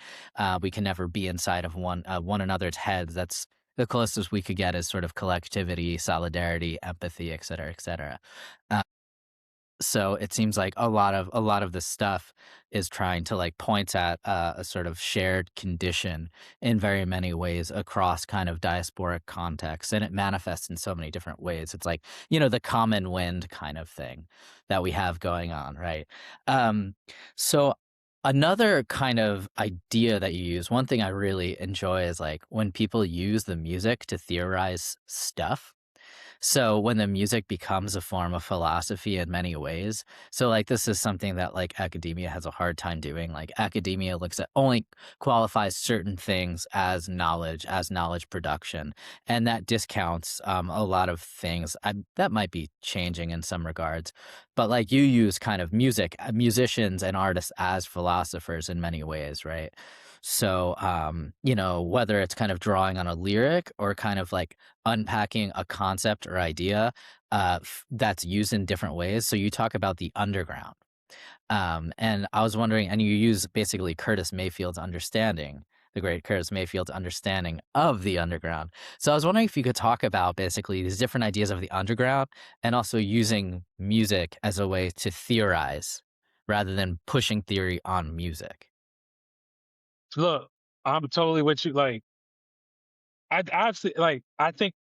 We can never be inside of one another's heads. That's the closest we could get is sort of collectivity, solidarity, empathy, et cetera, et cetera. So it seems like a lot of this stuff is trying to like point at a sort of shared condition in very many ways across kind of diasporic contexts, and it manifests in so many different ways. It's like the common wind kind of thing that we have going on, right? um so another kind of idea that you use, one thing I really enjoy is like when people use the music to theorize stuff. So when the music becomes a form of philosophy in many ways, so like this is something that like academia has a hard time doing. Like academia looks at only qualifies certain things as knowledge production, and that discounts a lot of things. That might be changing in some regards, but like you use kind of musicians and artists as philosophers in many ways, right? So, whether it's kind of drawing on a lyric or kind of like unpacking a concept or idea that's used in different ways. So you talk about the underground, and I was wondering, and you use basically Curtis Mayfield's understanding, the great Curtis Mayfield's understanding of the underground. So I was wondering if you could talk about basically these different ideas of the underground, and also using music as a way to theorize rather than pushing theory on music. Look, I'm totally with you. Like, I think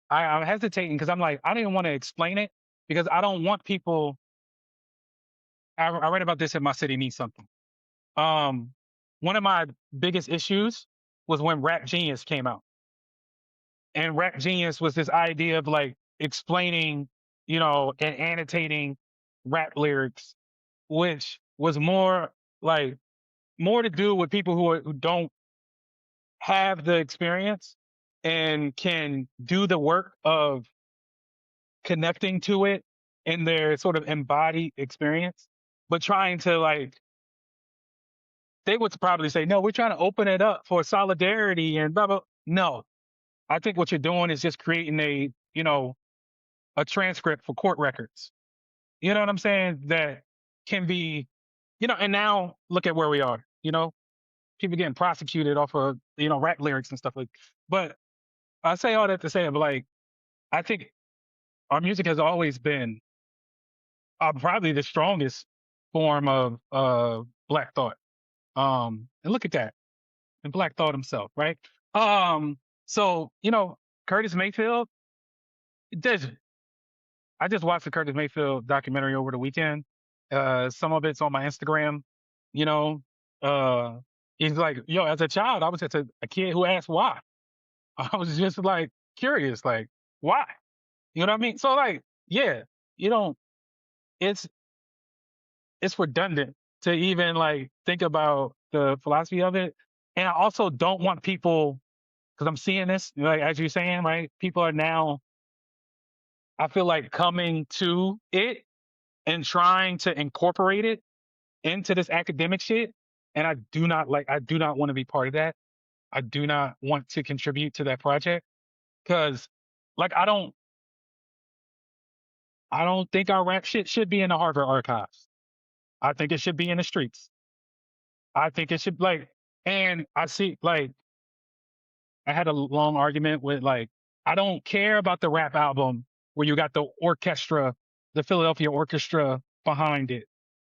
I'm hesitating because I'm like, I didn't want to explain it because I don't want people. I read about this in My City Needs Something. Um, One of my biggest issues was when Rap Genius came out, and Rap Genius was this idea of like explaining, and annotating rap lyrics, which was like more to do with people who don't have the experience and can do the work of connecting to it in their sort of embodied experience, but trying to like they would probably say, no, we're trying to open it up for solidarity and blah blah. No, I think what you're doing is just creating a transcript for court records. You know what I'm saying? That can be, and now look at where we are. People getting prosecuted off of rap lyrics and stuff like. But I say all that to say, but like I think our music has always been probably the strongest form of Black thought. And look at that, and Black thought himself, right? Um, so Curtis Mayfield. There's, I just watched the Curtis Mayfield documentary over the weekend. Some of it's on my Instagram. You know, uh, he's like, yo, as a child, I was just a kid who asked why. I was just like curious, like why? You know what I mean? So like, yeah, you don't. It's it's redundant to even like think about the philosophy of it. And I also don't want people because I'm seeing this, like as you're saying, right? People are now, I feel like coming to it and trying to incorporate it into this academic shit. And I do not want to be part of that. I do not want to contribute to that project because like I don't think our rap shit should be in the Harvard archives. I think it should be in the streets. I think it should and I see like I had a long argument with like I don't care about the rap album where you got the orchestra, the Philadelphia orchestra behind it.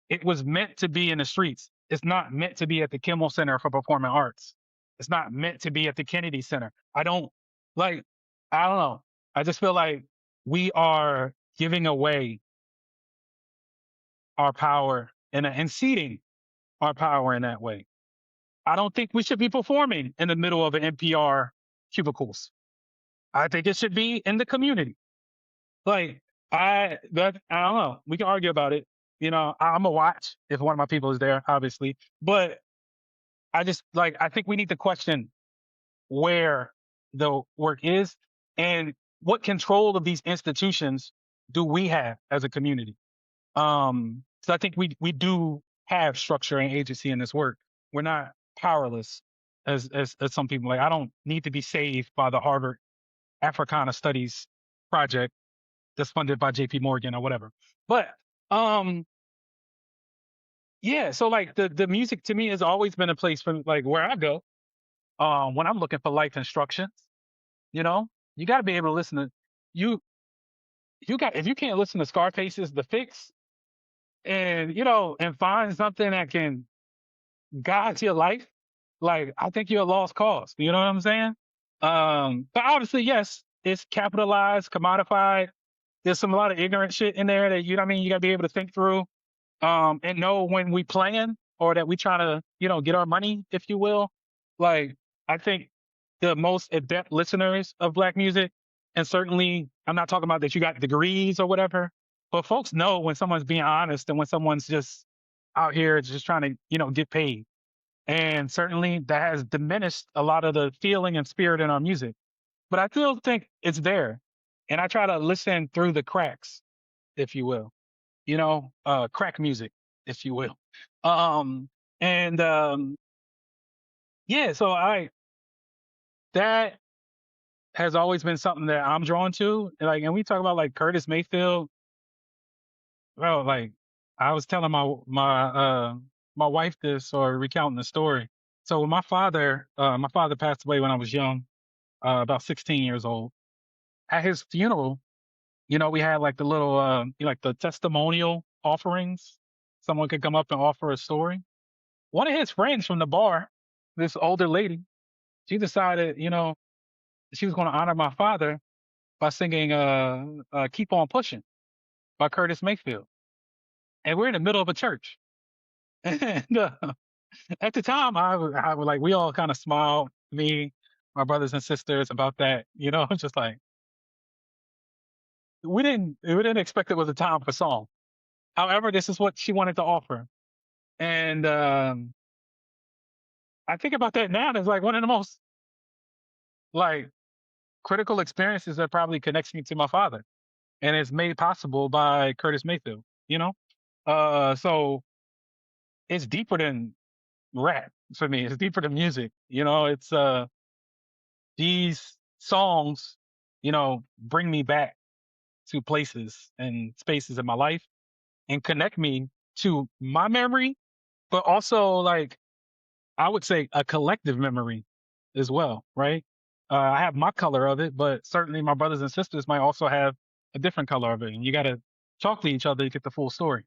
It was meant to be in the streets. It's not meant to be at the Kimmel Center for Performing Arts. It's not meant to be at the Kennedy Center. I don't like, I don't know. I just feel like we are giving away our power and ceding our power in that way. I don't think we should be performing in the middle of an NPR cubicles. I think it should be in the community. Like I don't know. We can argue about it. I'm a watch if one of my people is there, obviously. But I just like I think we need to question where the work is and what control of these institutions do we have as a community. So I think we do have structure and agency in this work. We're not powerless as some people. Like I don't need to be saved by the Harvard Africana Studies project that's funded by JP Morgan or whatever. But um yeah, so like the music to me has always been a place for like where I go when I'm looking for life instructions, you know? You got to be able to listen to you you got if you can't listen to Scarface's The Fix and and find something that can guide your life, like I think you're a lost cause. You know what I'm saying? But obviously yes, it's capitalized, commodified. There's a lot of ignorant shit in there that you know what I mean, you got to be able to think through and know when we playing or that we trying to, get our money, if you will. Like, I think the most adept listeners of black music, and certainly I'm not talking about that you got degrees or whatever, but folks know when someone's being honest and when someone's just out here just trying to, get paid. And certainly that has diminished a lot of the feeling and spirit in our music. But I still think it's there. And I try to listen through the cracks, if you will, crack music, if you will. Um, and yeah, so I that has always been something that I'm drawn to. And we talk about like Curtis Mayfield, bro. Like I was telling my wife this or recounting the story. So when my father passed away when I was young, about 16 years old. At his funeral, we had like the little like the testimonial offerings. Someone could come up and offer a story. One of his friends from the bar, this older lady, she decided, she was going to honor my father by singing Keep On Pushing by Curtis Mayfield. And we're in the middle of a church. And at the time, I was like, we all kind of smiled, me, my brothers and sisters, about that, just like, we didn't expect it was a time for song. However, this is what she wanted to offer. And I think about that now, and it's like one of the most like critical experiences that probably connects me to my father, and it's made possible by Curtis Mayfield. So it's deeper than rap for me. It's deeper than music. It's these songs, bring me back to places and spaces in my life and connect me to my memory, but also like I would say a collective memory as well, right? I have my color of it, but certainly my brothers and sisters might also have a different color of it. And you got to talk to each other to get the full story.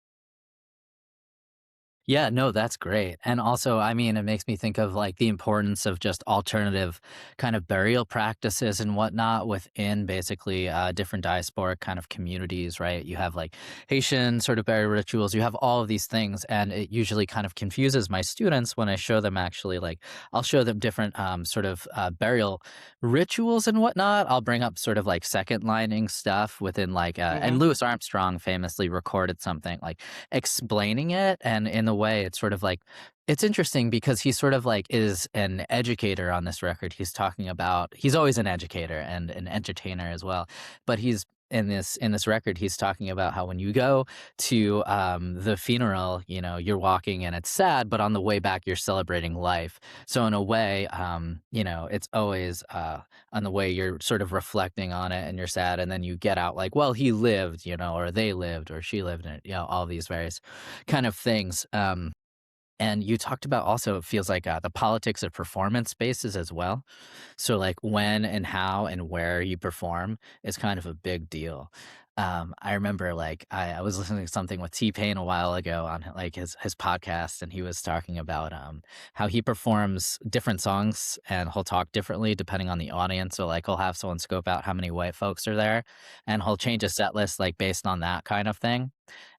Yeah, no, that's great. And also, I mean, it makes me think of like the importance of just alternative kind of burial practices and whatnot within basically different diasporic kind of communities, right? You have like Haitian sort of burial rituals, you have all of these things. And it usually kind of confuses my students when I show them actually like, I'll show them different sort of burial rituals and whatnot. I'll bring up sort of like second lining stuff within like, and Hmm. Louis Armstrong famously recorded something like explaining it, and in a way it's sort of like it's interesting because he sort of like is an educator on this record. He's talking about he's always an educator and an entertainer as well, but he's in this record he's talking about how when you go to the funeral, you're walking and it's sad, but on the way back you're celebrating life. So in a way, it's always on the way you're sort of reflecting on it and you're sad, and then you get out like, well, he lived, or they lived or she lived, and all these various kind of things. And you talked about also, it feels like, the politics of performance spaces as well. So, like, when and how and where you perform is kind of a big deal. I remember, like, I was listening to something with T-Pain a while ago on, like, his podcast, and he was talking about, how he performs different songs, and he'll talk differently depending on the audience. So, like, he'll have someone scope out how many white folks are there, and he'll change a set list, like, based on that kind of thing.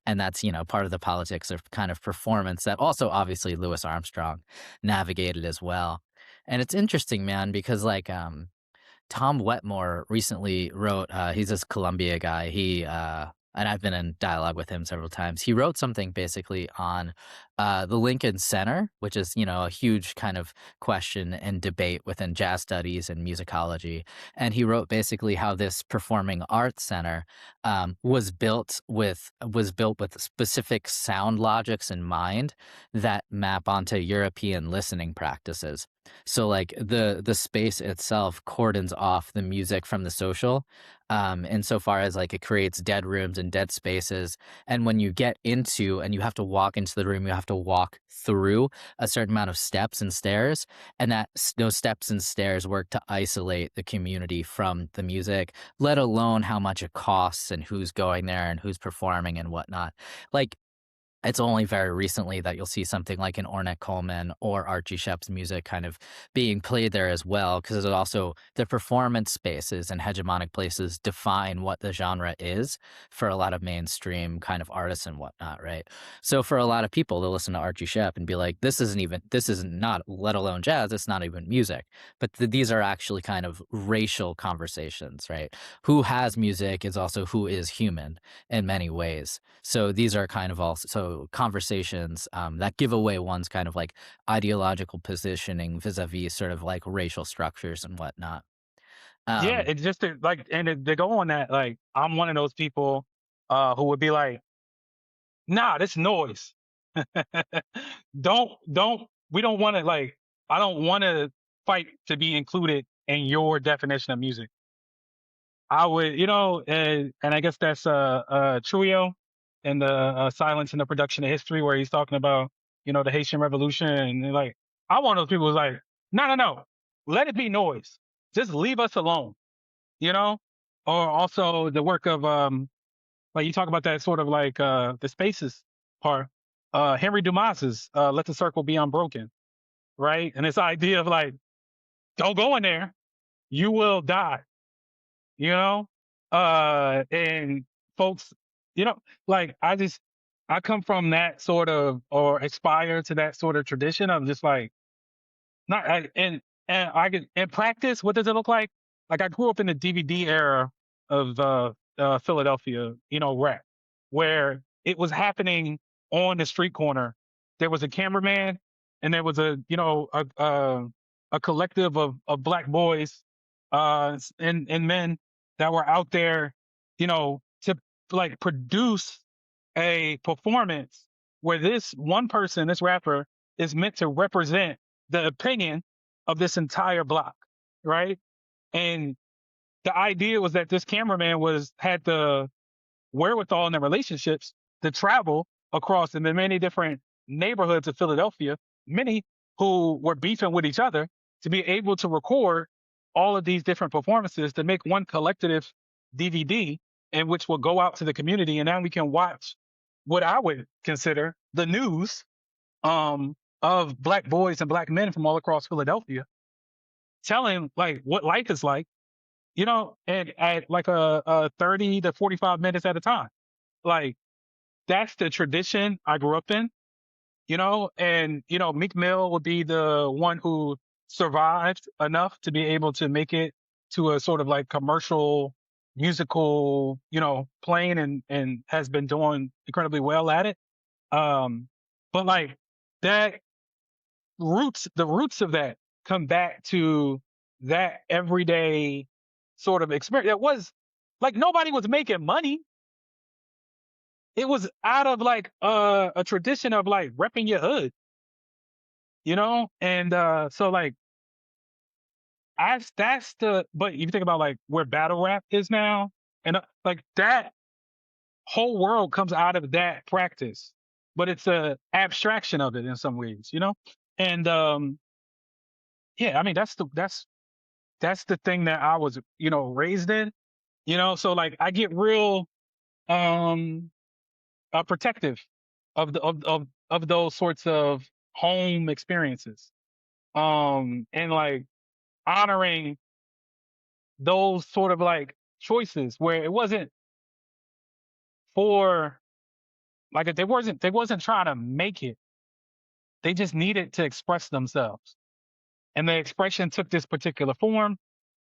And that's, part of the politics of kind of performance that also obviously Louis Armstrong navigated as well. And it's interesting, man, because like Tom Wetmore recently wrote, he's this Columbia guy. And I've been in dialogue with him several times. He wrote something basically on the Lincoln Center, which is, a huge kind of question and debate within jazz studies and musicology. And he wrote basically how this performing arts center was built with specific sound logics in mind that map onto European listening practices. So like the space itself cordons off the music from the social, insofar as like it creates dead rooms and dead spaces. And when you get into and you have to walk into the room, you have to walk through a certain amount of steps and stairs, and those steps and stairs work to isolate the community from the music, let alone how much it costs and who's going there and who's performing and whatnot. Like it's only very recently that you'll see something like an Ornette Coleman or Archie Shepp's music kind of being played there as well, because it also the performance spaces and hegemonic places define what the genre is for a lot of mainstream kind of artists and whatnot, right? So for a lot of people, they'll listen to Archie Shepp and be like, this isn't not, let alone jazz, it's not even music. But these are actually kind of racial conversations, right? Who has music is also who is human in many ways. So these are kind of also conversations that give away one's kind of like ideological positioning vis-a-vis sort of like racial structures and whatnot. Yeah, Um, it's just like, and to go on that, like, I'm one of those people who would be like, nah, this noise. don't we don't want to like I don't want to fight to be included in your definition of music. I would, and I guess that's Trio and the Silence in the Production of History, where he's talking about, the Haitian Revolution. And they're like, I want those people who's like, no, no, no, let it be noise. Just leave us alone, you know? Or also the work of, like you talk about that sort of like the spaces part. Henry Dumas's Let the Circle Be Unbroken, right? And this idea of like, don't go in there, you will die, you know? And folks, you know, like I come from that sort of or aspire to that sort of tradition of just like not and I can in practice, what does it look like? Like I grew up in the DVD era of Philadelphia, rap, where it was happening on the street corner. There was a cameraman, and there was a collective of black boys, and men that were out there, to like produce a performance where this one person, this rapper, is meant to represent the opinion of this entire block, right? And the idea was that this cameraman had the wherewithal and the relationships to travel across the many different neighborhoods of Philadelphia, many who were beefing with each other, to be able to record all of these different performances to make one collective DVD, in which will go out to the community. And now we can watch what I would consider the news of black boys and black men from all across Philadelphia, telling like what life is like, and at like a 30 to 45 minutes at a time. Like that's the tradition I grew up in, and Meek Mill would be the one who survived enough to be able to make it to a sort of like commercial musical, playing, and has been doing incredibly well at it. Um, but like that the roots of that come back to that everyday sort of experience. It was like nobody was making money. It was out of like a tradition of like repping your hood, And so like that's the but if you think about like where battle rap is now, and like that whole world comes out of that practice. but it's a abstraction of it in some ways, you know? And yeah, I mean that's the thing that I was, raised in, so like I get real um protective of those sorts of home experiences. And like honoring those sort of like choices where it wasn't for like they wasn't trying to make it. They just needed to express themselves. And the expression took this particular form.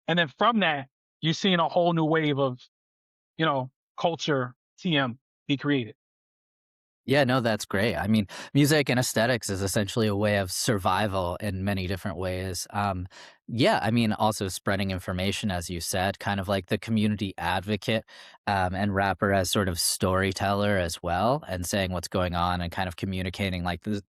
And then from that, you're seeing a whole new wave of, you know, culture TM be created. Yeah, no, that's great. I mean, music and aesthetics is essentially a way of survival in many different ways. Yeah, I mean, also spreading information, as you said, kind of like the community advocate and rapper as sort of storyteller as well, and saying what's going on and kind of communicating like the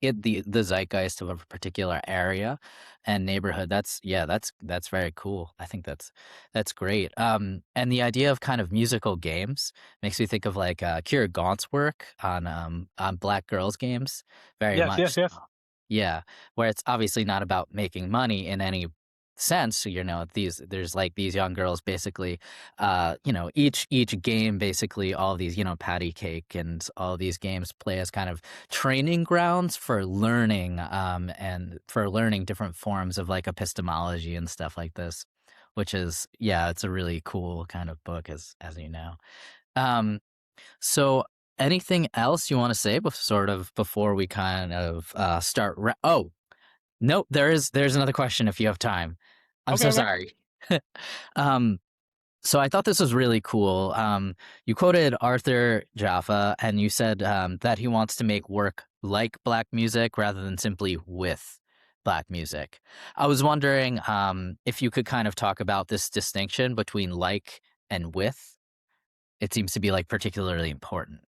zeitgeist of a particular area and neighborhood. That's yeah, that's very cool. I think that's great. And the idea of kind of musical games makes me think of like Kira Gaunt's work on Black Girls Games, very Yes, much yes, yes. so. Yeah, where it's obviously not about making money in any sense. There's like these young girls basically, each game basically all these patty cake and all these games play as kind of training grounds for learning, and for learning different forms of like epistemology and stuff like this, which is yeah, it's a really cool kind of book as you know. Um, so anything else you want to say sort of before we kind of start? Oh, nope. There's another question if you have time. I'm Okay, so okay. sorry. um, so I thought this was really cool. You quoted Arthur Jaffa, and you said that he wants to make work like black music rather than simply with black music. I was wondering if you could kind of talk about this distinction between like and with. It seems to be like particularly important.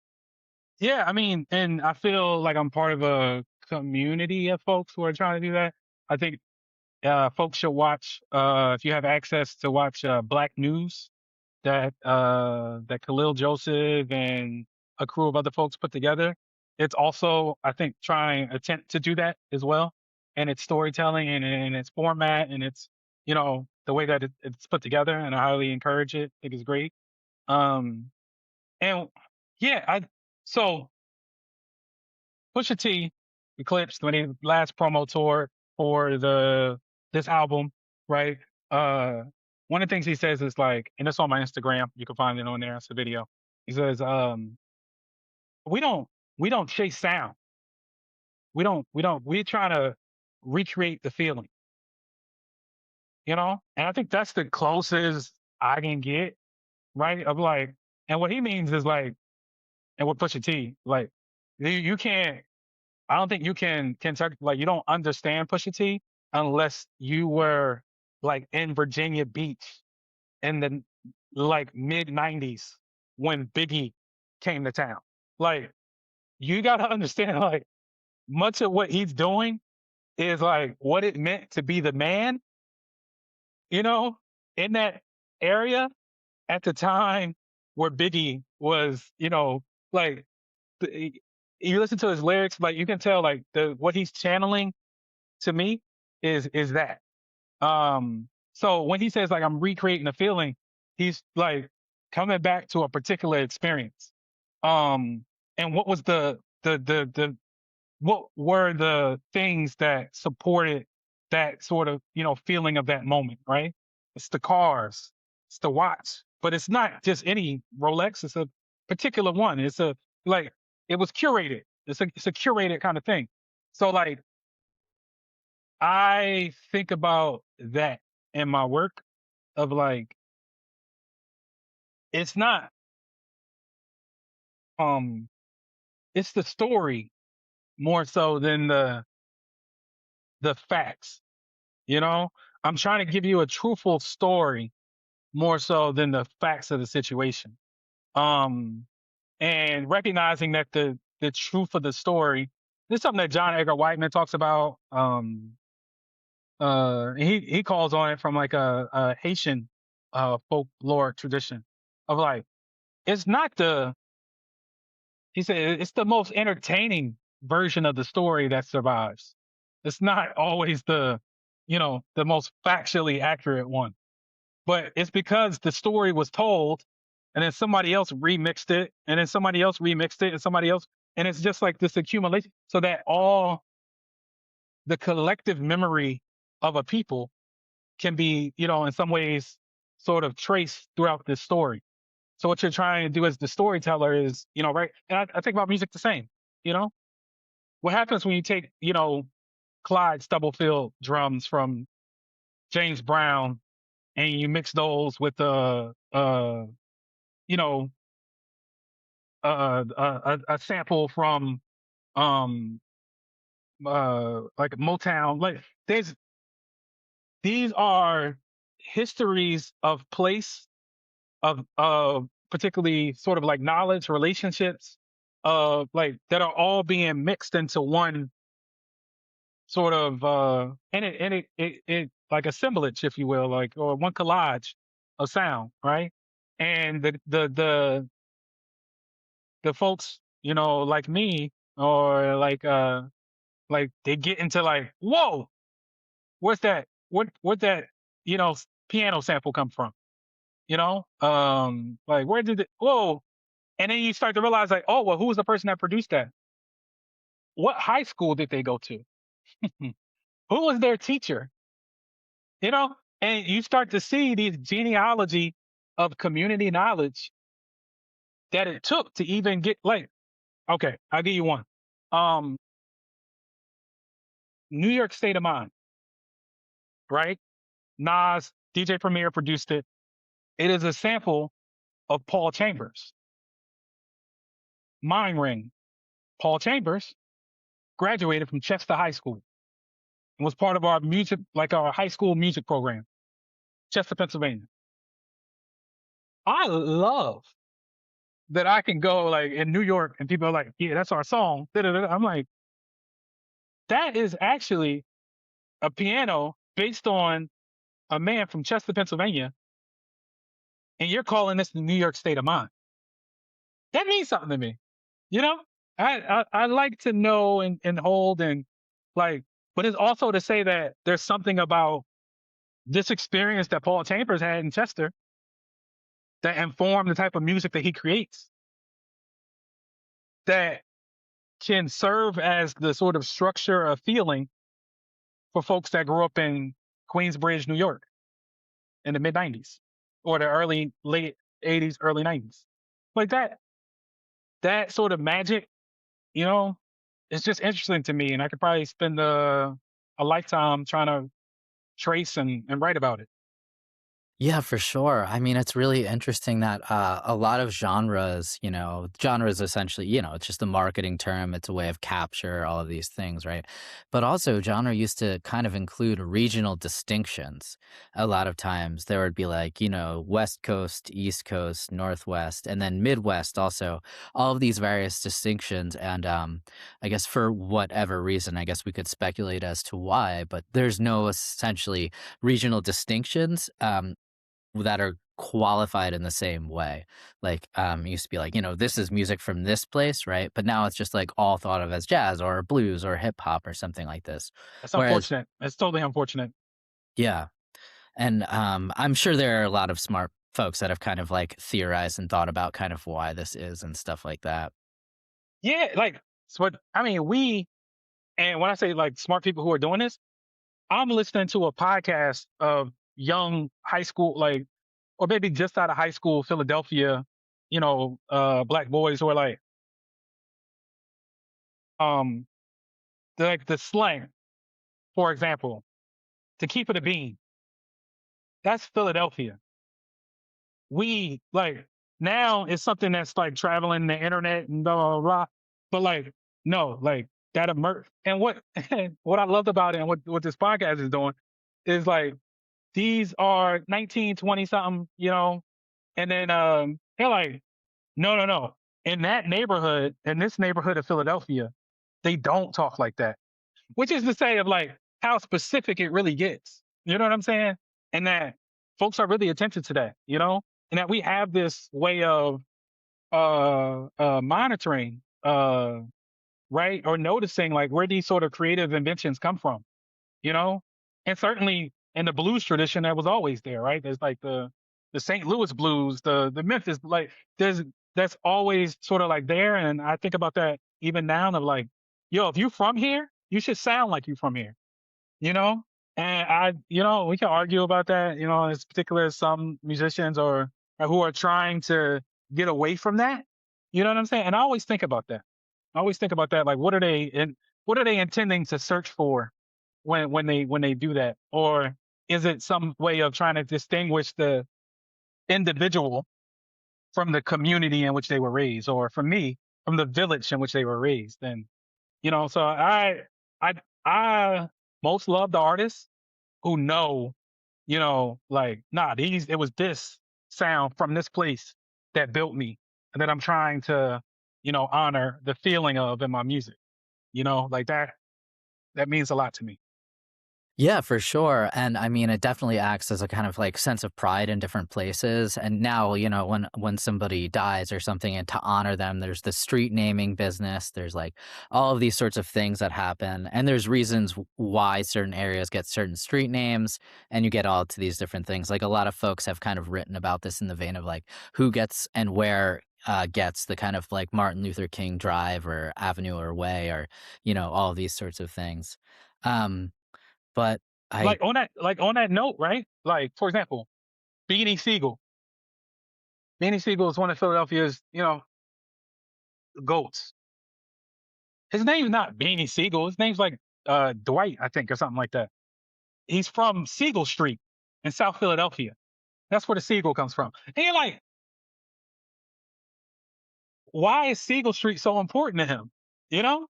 Yeah, I mean, and I feel like I'm part of a community of folks who are trying to do that. I think folks should watch if you have access to watch Black News that Khalil Joseph and a crew of other folks put together. It's also, I think, trying attempt to do that as well, and its storytelling and its format and its the way that it's put together. And I highly encourage it. I think it's great. Um, and yeah, I so Pusha T eclipsed when he last promo tour for the this album, right? Uh, one of the things he says is like, and it's on my Instagram. You can find it on there. It's a video. He says, "We don't chase sound. We try to recreate the feeling, And I think that's the closest I can get, right? Of like, and what he means is like, and with Pusha T, like, you can't I don't think you can like you don't understand Pusha T unless you were like in Virginia Beach in the like mid '90s when Biggie came to town. Like you got to understand like much of what he's doing is like what it meant to be the man, you know, in that area at the time where Biggie was, like the, you listen to his lyrics, like you can tell like the what he's channeling to me is that. So when he says like I'm recreating a feeling, he's like coming back to a particular experience. Um, and what was the what were the things that supported that sort of feeling of that moment, right? It's the cars, it's the watch, but it's not just any Rolex. It's a particular one. It's a like it was curated. It's a curated kind of thing. So like I think about that in my work of like it's not um it's the story more so than the facts, you know? I'm trying to give you a truthful story more so than the facts of the situation. Um and recognizing that the truth of the story this is something that John Edgar Whiteman talks about. He calls on it from like a Haitian folklore tradition of like it's not the he said it's the most entertaining version of the story that survives. It's not always the most factually accurate one, but it's because the story was told and then somebody else remixed it and then somebody else remixed it and somebody else. And it's just like this accumulation so that all the collective memory of a people can be, in some ways sort of traced throughout this story. So what you're trying to do as the storyteller is, right? And I think about music the same, you know? What happens when you take, Clyde Stubblefield drums from James Brown and you mix those with you know, a sample from um like Motown. Like there's these are histories of place of particularly sort of like knowledge, relationships, like that are all being mixed into one sort of and it like assemblage, if you will, like or one collage of sound, right? And the folks, like me or like they get into like, whoa, what's that? What that, piano sample come from? Like where did it whoa? And then you start to realize like, oh well, who was the person that produced that? What high school did they go to? Who was their teacher? You know? And you start to see these genealogy of community knowledge that it took to even get like, okay, I'll give you one. Um, New York State of Mind, right? Nas, DJ Premier produced it. It is a sample of Paul Chambers. Mind Ring. Paul Chambers graduated from Chester High School and was part of our music, like our high school music program, Chester, Pennsylvania. I love that I can go like in New York and people are like, yeah, that's our song. Da-da-da. I'm like, that is actually a piano based on a man from Chester, Pennsylvania, and you're calling this the New York State of Mind. That means something to me. You know, I like to know and hold and like, but it's also to say that there's something about this experience that Paul Chambers had in Chester that informed the type of music that he creates that can serve as the sort of structure of feeling for folks that grew up in Queensbridge, New York in the mid 90s or the late 80s, early 90s. Like that sort of magic, you know, it's just interesting to me. And I could probably spend a lifetime trying to trace and write about it. Yeah, for sure. I mean, it's really interesting that a lot of genres, genres essentially, it's just a marketing term. It's a way of capture all of these things, right? But also, genre used to kind of include regional distinctions. A lot of times there would be like, West Coast, East Coast, Northwest, and then Midwest also, all of these various distinctions. And I guess for whatever reason, I guess we could speculate as to why, but there's no essentially regional distinctions. That are qualified in the same way. Like, it used to be like, this is music from this place, right? But now it's just like all thought of as jazz or blues or hip hop or something like this. It's Whereas, unfortunate. It's totally unfortunate. yeah. And I'm sure there are a lot of smart folks that have kind of like theorized and thought about kind of why this is and stuff like that. Yeah, like so what I mean, and when I say like smart people who are doing this, I'm listening to a podcast of young high school, like, or maybe just out of high school, Philadelphia, black boys who are um, like the slang, for example, to keep it a bean. That's Philadelphia. We like now it's something that's like traveling the internet and blah blah blah. But like no, like that emerge and what what I loved about it and what this podcast is doing is like these are 19, 20 something, and then they're like, no, no, no. In that neighborhood, in this neighborhood of Philadelphia, they don't talk like that. Which is to say of like how specific it really gets. You know what I'm saying? And that folks are really attentive to that, and that we have this way of monitoring. right? Or noticing like where these sort of creative inventions come from, you know? And certainly in the blues tradition, that was always there, right? There's like the St. Louis blues, the Memphis, like there's that's always sort of like there. And I think about that even now, and I'm like, yo, if you from here, you should sound like you from here, you know? And we can argue about that, as particular as some musicians or who are trying to get away from that. You know what I'm saying? And I always think about that. I always think about that. Like, what are they intending to search for when they do that? Or is it some way of trying to distinguish the individual from the community in which they were raised, or for me, from the village in which they were raised? And so I I most love the artists who know, like, nah, it was this sound from this place that built me, and that I'm trying to, honor the feeling of in my music. Like that means a lot to me. Yeah, for sure. And I mean, it definitely acts as a kind of like sense of pride in different places. And now, when somebody dies or something, and to honor them, there's the street naming business. There's like all of these sorts of things that happen. And there's reasons why certain areas get certain street names. And you get all to these different things. Like a lot of folks have kind of written about this in the vein of like who gets and where gets the kind of like Martin Luther King Drive or Avenue or Way, or, all of these sorts of things. Um, but I Like on that note, right? Like, for example, Beanie Siegel. Beanie Siegel is one of Philadelphia's, goats. His name's not Beanie Siegel. His name's like Dwight, I think, or something like that. He's from Siegel Street in South Philadelphia. That's where the Siegel comes from. And you're like, why is Siegel Street so important to him? You know?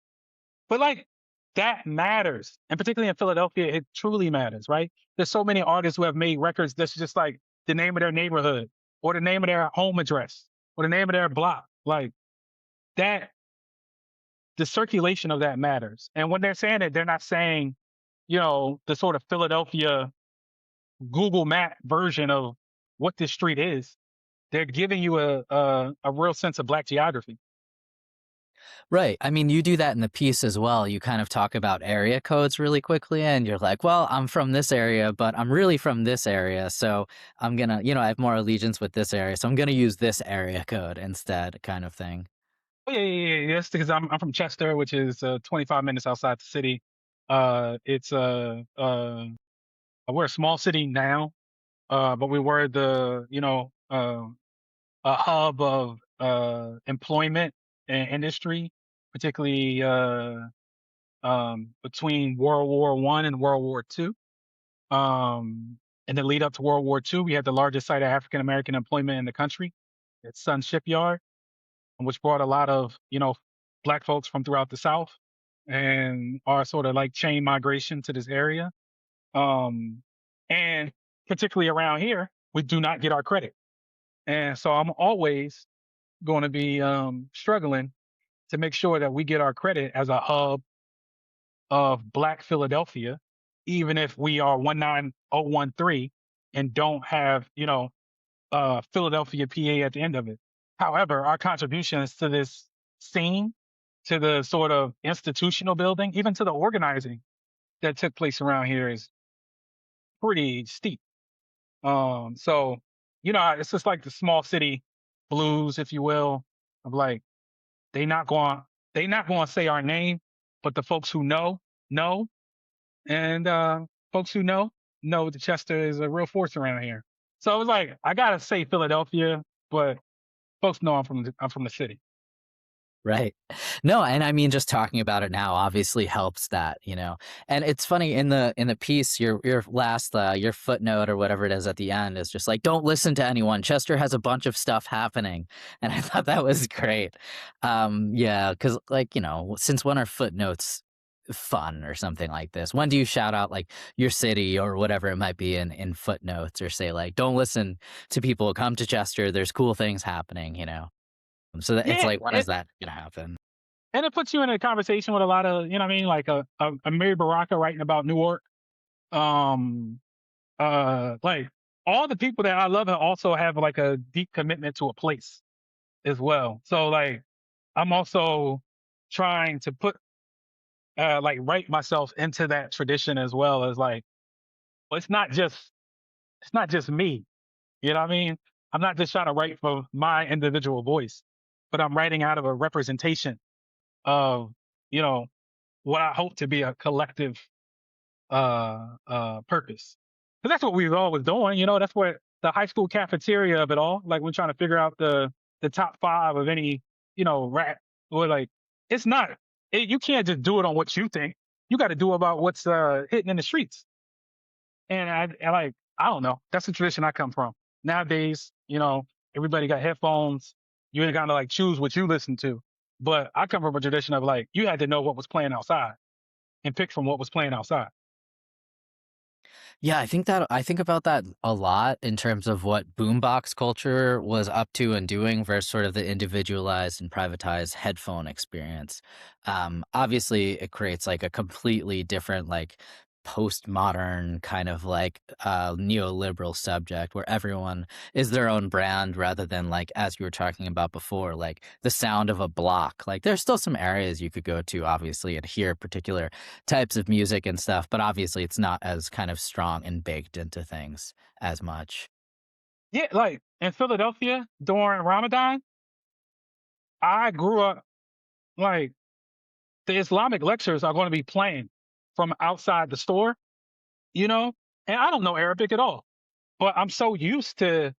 But like that matters. And particularly in Philadelphia, it truly matters, right? There's so many artists who have made records that's just like the name of their neighborhood, or the name of their home address, or the name of their block. Like that, the circulation of that matters. And when they're saying it, they're not saying, the sort of Philadelphia Google map version of what this street is. They're giving you a real sense of black geography. Right. I mean, you do that in the piece as well. You kind of talk about area codes really quickly, and you're like, well, I'm from this area, but I'm really from this area. So I'm going to, I have more allegiance with this area. So I'm going to use this area code instead, kind of thing. Oh, yeah, yeah, yeah. Yes, because I'm from Chester, which is 25 minutes outside the city. It's we're a small city now, but we were a hub of employment and industry, particularly between World War I and World War II. In the lead up to World War II, we had the largest site of African American employment in the country. It's Sun Shipyard, which brought a lot of black folks from throughout the South, and our sort of like chain migration to this area. Um, and particularly around here, we do not get our credit, and so I'm always going to be struggling to make sure that we get our credit as a hub of Black Philadelphia, even if we are 19013 and don't have, Philadelphia, PA at the end of it. However, our contributions to this scene, to the sort of institutional building, even to the organizing that took place around here is pretty steep. So, it's just like the small city blues, if you will, of like they not going they not going to say our name, but the folks who know, and folks who know that Chester is a real force around here. So it was like I gotta say Philadelphia, but folks know I'm from the city. Right. No, and I mean, just talking about it now obviously helps that, And it's funny in the piece, your last your footnote or whatever it is at the end is just like, don't listen to anyone. Chester has a bunch of stuff happening, and I thought that was great. Yeah, because like since when are footnotes fun or something like this? When do you shout out like your city or whatever it might be in footnotes, or say like, don't listen to people, come to Chester. There's cool things happening. So that it's Yeah, like, when is that gonna happen? and it puts you in a conversation with a lot of, what I mean, like a Mary Baraka writing about Newark. Um, like all the people that I love also have like a deep commitment to a place as well. So like I'm also trying to put like write myself into that tradition as well as like, well, it's not just me. You know what I mean? I'm not just trying to write for my individual voice, but I'm writing out of a representation of, you know, what I hope to be a collective purpose. Because that's what we was always doing. You know, that's what the high school cafeteria of it all. Like we're trying to figure out the top five of any, rap. Or like it's not. You can't just do it on what you think. You got to do about what's hitting in the streets. And I don't know. That's the tradition I come from. Nowadays, everybody got headphones. You ain't got to like choose what you listen to. But I come from a tradition of like you had to know what was playing outside and pick from what was playing outside. Yeah, I think about that a lot in terms of what boombox culture was up to and doing versus sort of the individualized and privatized headphone experience. Obviously, it creates like a completely different, like postmodern kind of like neoliberal subject where everyone is their own brand rather than like as you were talking about before, like the sound of a block. Like there's still some areas you could go to, obviously, and hear particular types of music and stuff, but obviously it's not as kind of strong and baked into things as much. Yeah, like in Philadelphia during Ramadan, I grew up like the Islamic lectures are going to be playing from outside the store, you know, and I don't know Arabic at all, but I'm so used to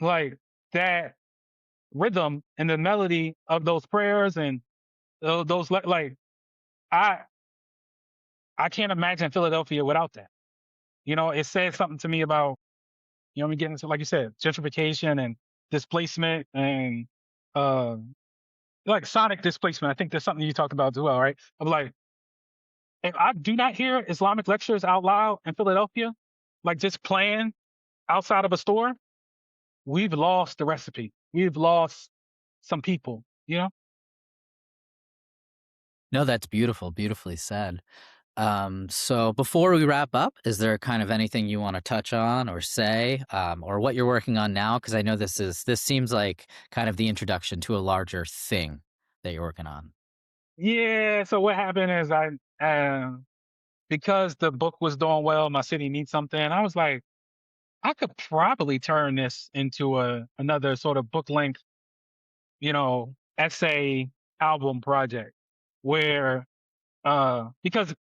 like that rhythm and the melody of those prayers and like I I can't imagine Philadelphia without that. It says something to me about we get into like you said gentrification and displacement and uh, like sonic displacement. I think there's something you talked about as well, right? I'm like, if I do not hear Islamic lectures out loud in Philadelphia, like just playing outside of a store, we've lost the recipe. We've lost some people, you know? No, that's beautiful, beautifully said. So before we wrap up, is there kind of anything you want to touch on or say, or what you're working on now? Because I know this seems like kind of the introduction to a larger thing that you're working on. Yeah. So what happened is because the book was doing well, my city needs something. I was like, I could probably turn this into another sort of book length, essay album project where because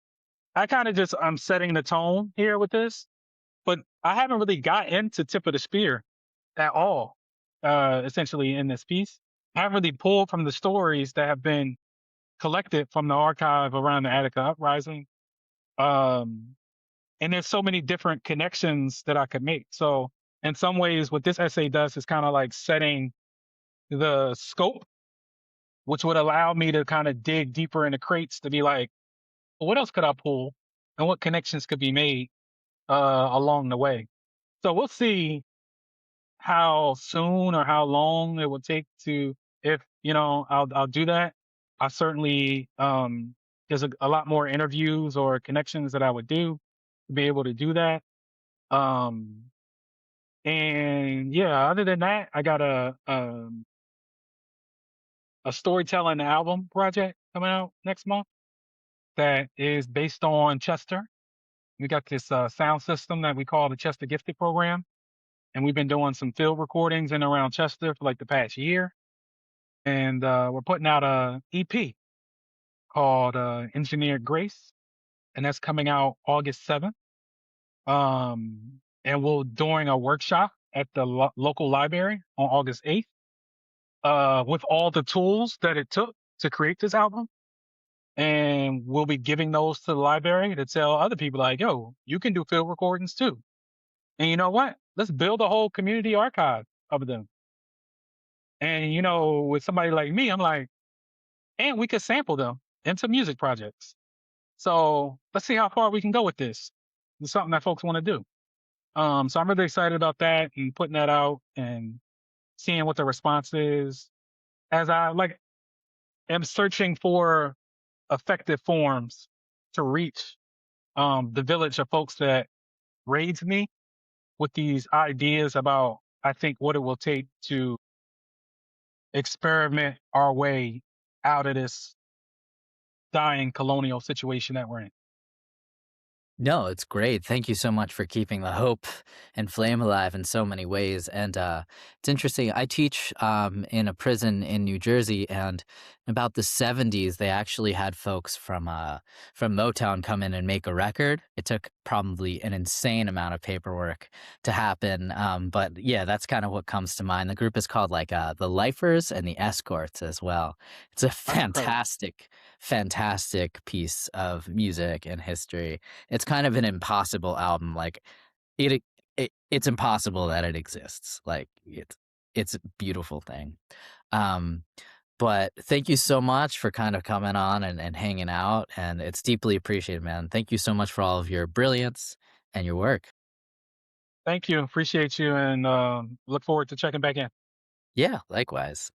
I kind of just I'm setting the tone here with this, but I haven't really got into tip of the spear at all, essentially in this piece. I haven't really pulled from the stories that have been collected from the archive around the Attica uprising. Um, and there's so many different connections that I could make. So in some ways, what this essay does is kind of like setting the scope, which would allow me to kind of dig deeper into crates to be like, well, what else could I pull, and what connections could be made along the way. So we'll see how soon or how long it will take to if I'll do that. I certainly there's a lot more interviews or connections that I would do to be able to do that. Um and yeah, other than that, I got a storytelling album project coming out next month that is based on Chester. We got this sound system that we call the Chester Gifted Program, and we've been doing some field recordings in and around Chester for like the past year. And we're putting out a EP called Engineered Grace, and that's coming out August 7th. And we'll doing a workshop at the local library on August 8th with all the tools that it took to create this album. And we'll be giving those to the library to tell other people like, yo, you can do field recordings too. And you know what? Let's build a whole community archive of them. And with somebody like me, I'm like, and we could sample them into music projects. So let's see how far we can go with this. It's something that folks want to do. So I'm really excited about that and putting that out and seeing what the response is as I like am searching for effective forms to reach the village of folks that raised me with these ideas about I think what it will take to experiment our way out of this dying colonial situation that we're in. No, it's great. Thank you so much for keeping the hope and flame alive in so many ways. And it's interesting. I teach in a prison in New Jersey, and in about the '70s, they actually had folks from Motown come in and make a record. It took probably an insane amount of paperwork to happen, but yeah, that's kind of what comes to mind. The group is called like the Lifers and the Escorts as well. It's a That's incredible. fantastic piece of music and history. It's kind of an impossible album, like, it it's impossible that it exists, like, it's a beautiful thing. Um, but thank you so much for kind of coming on and hanging out, and it's deeply appreciated, man. Thank you so much for all of your brilliance and your work. Thank you. Appreciate you and look forward to checking back in. Yeah, likewise.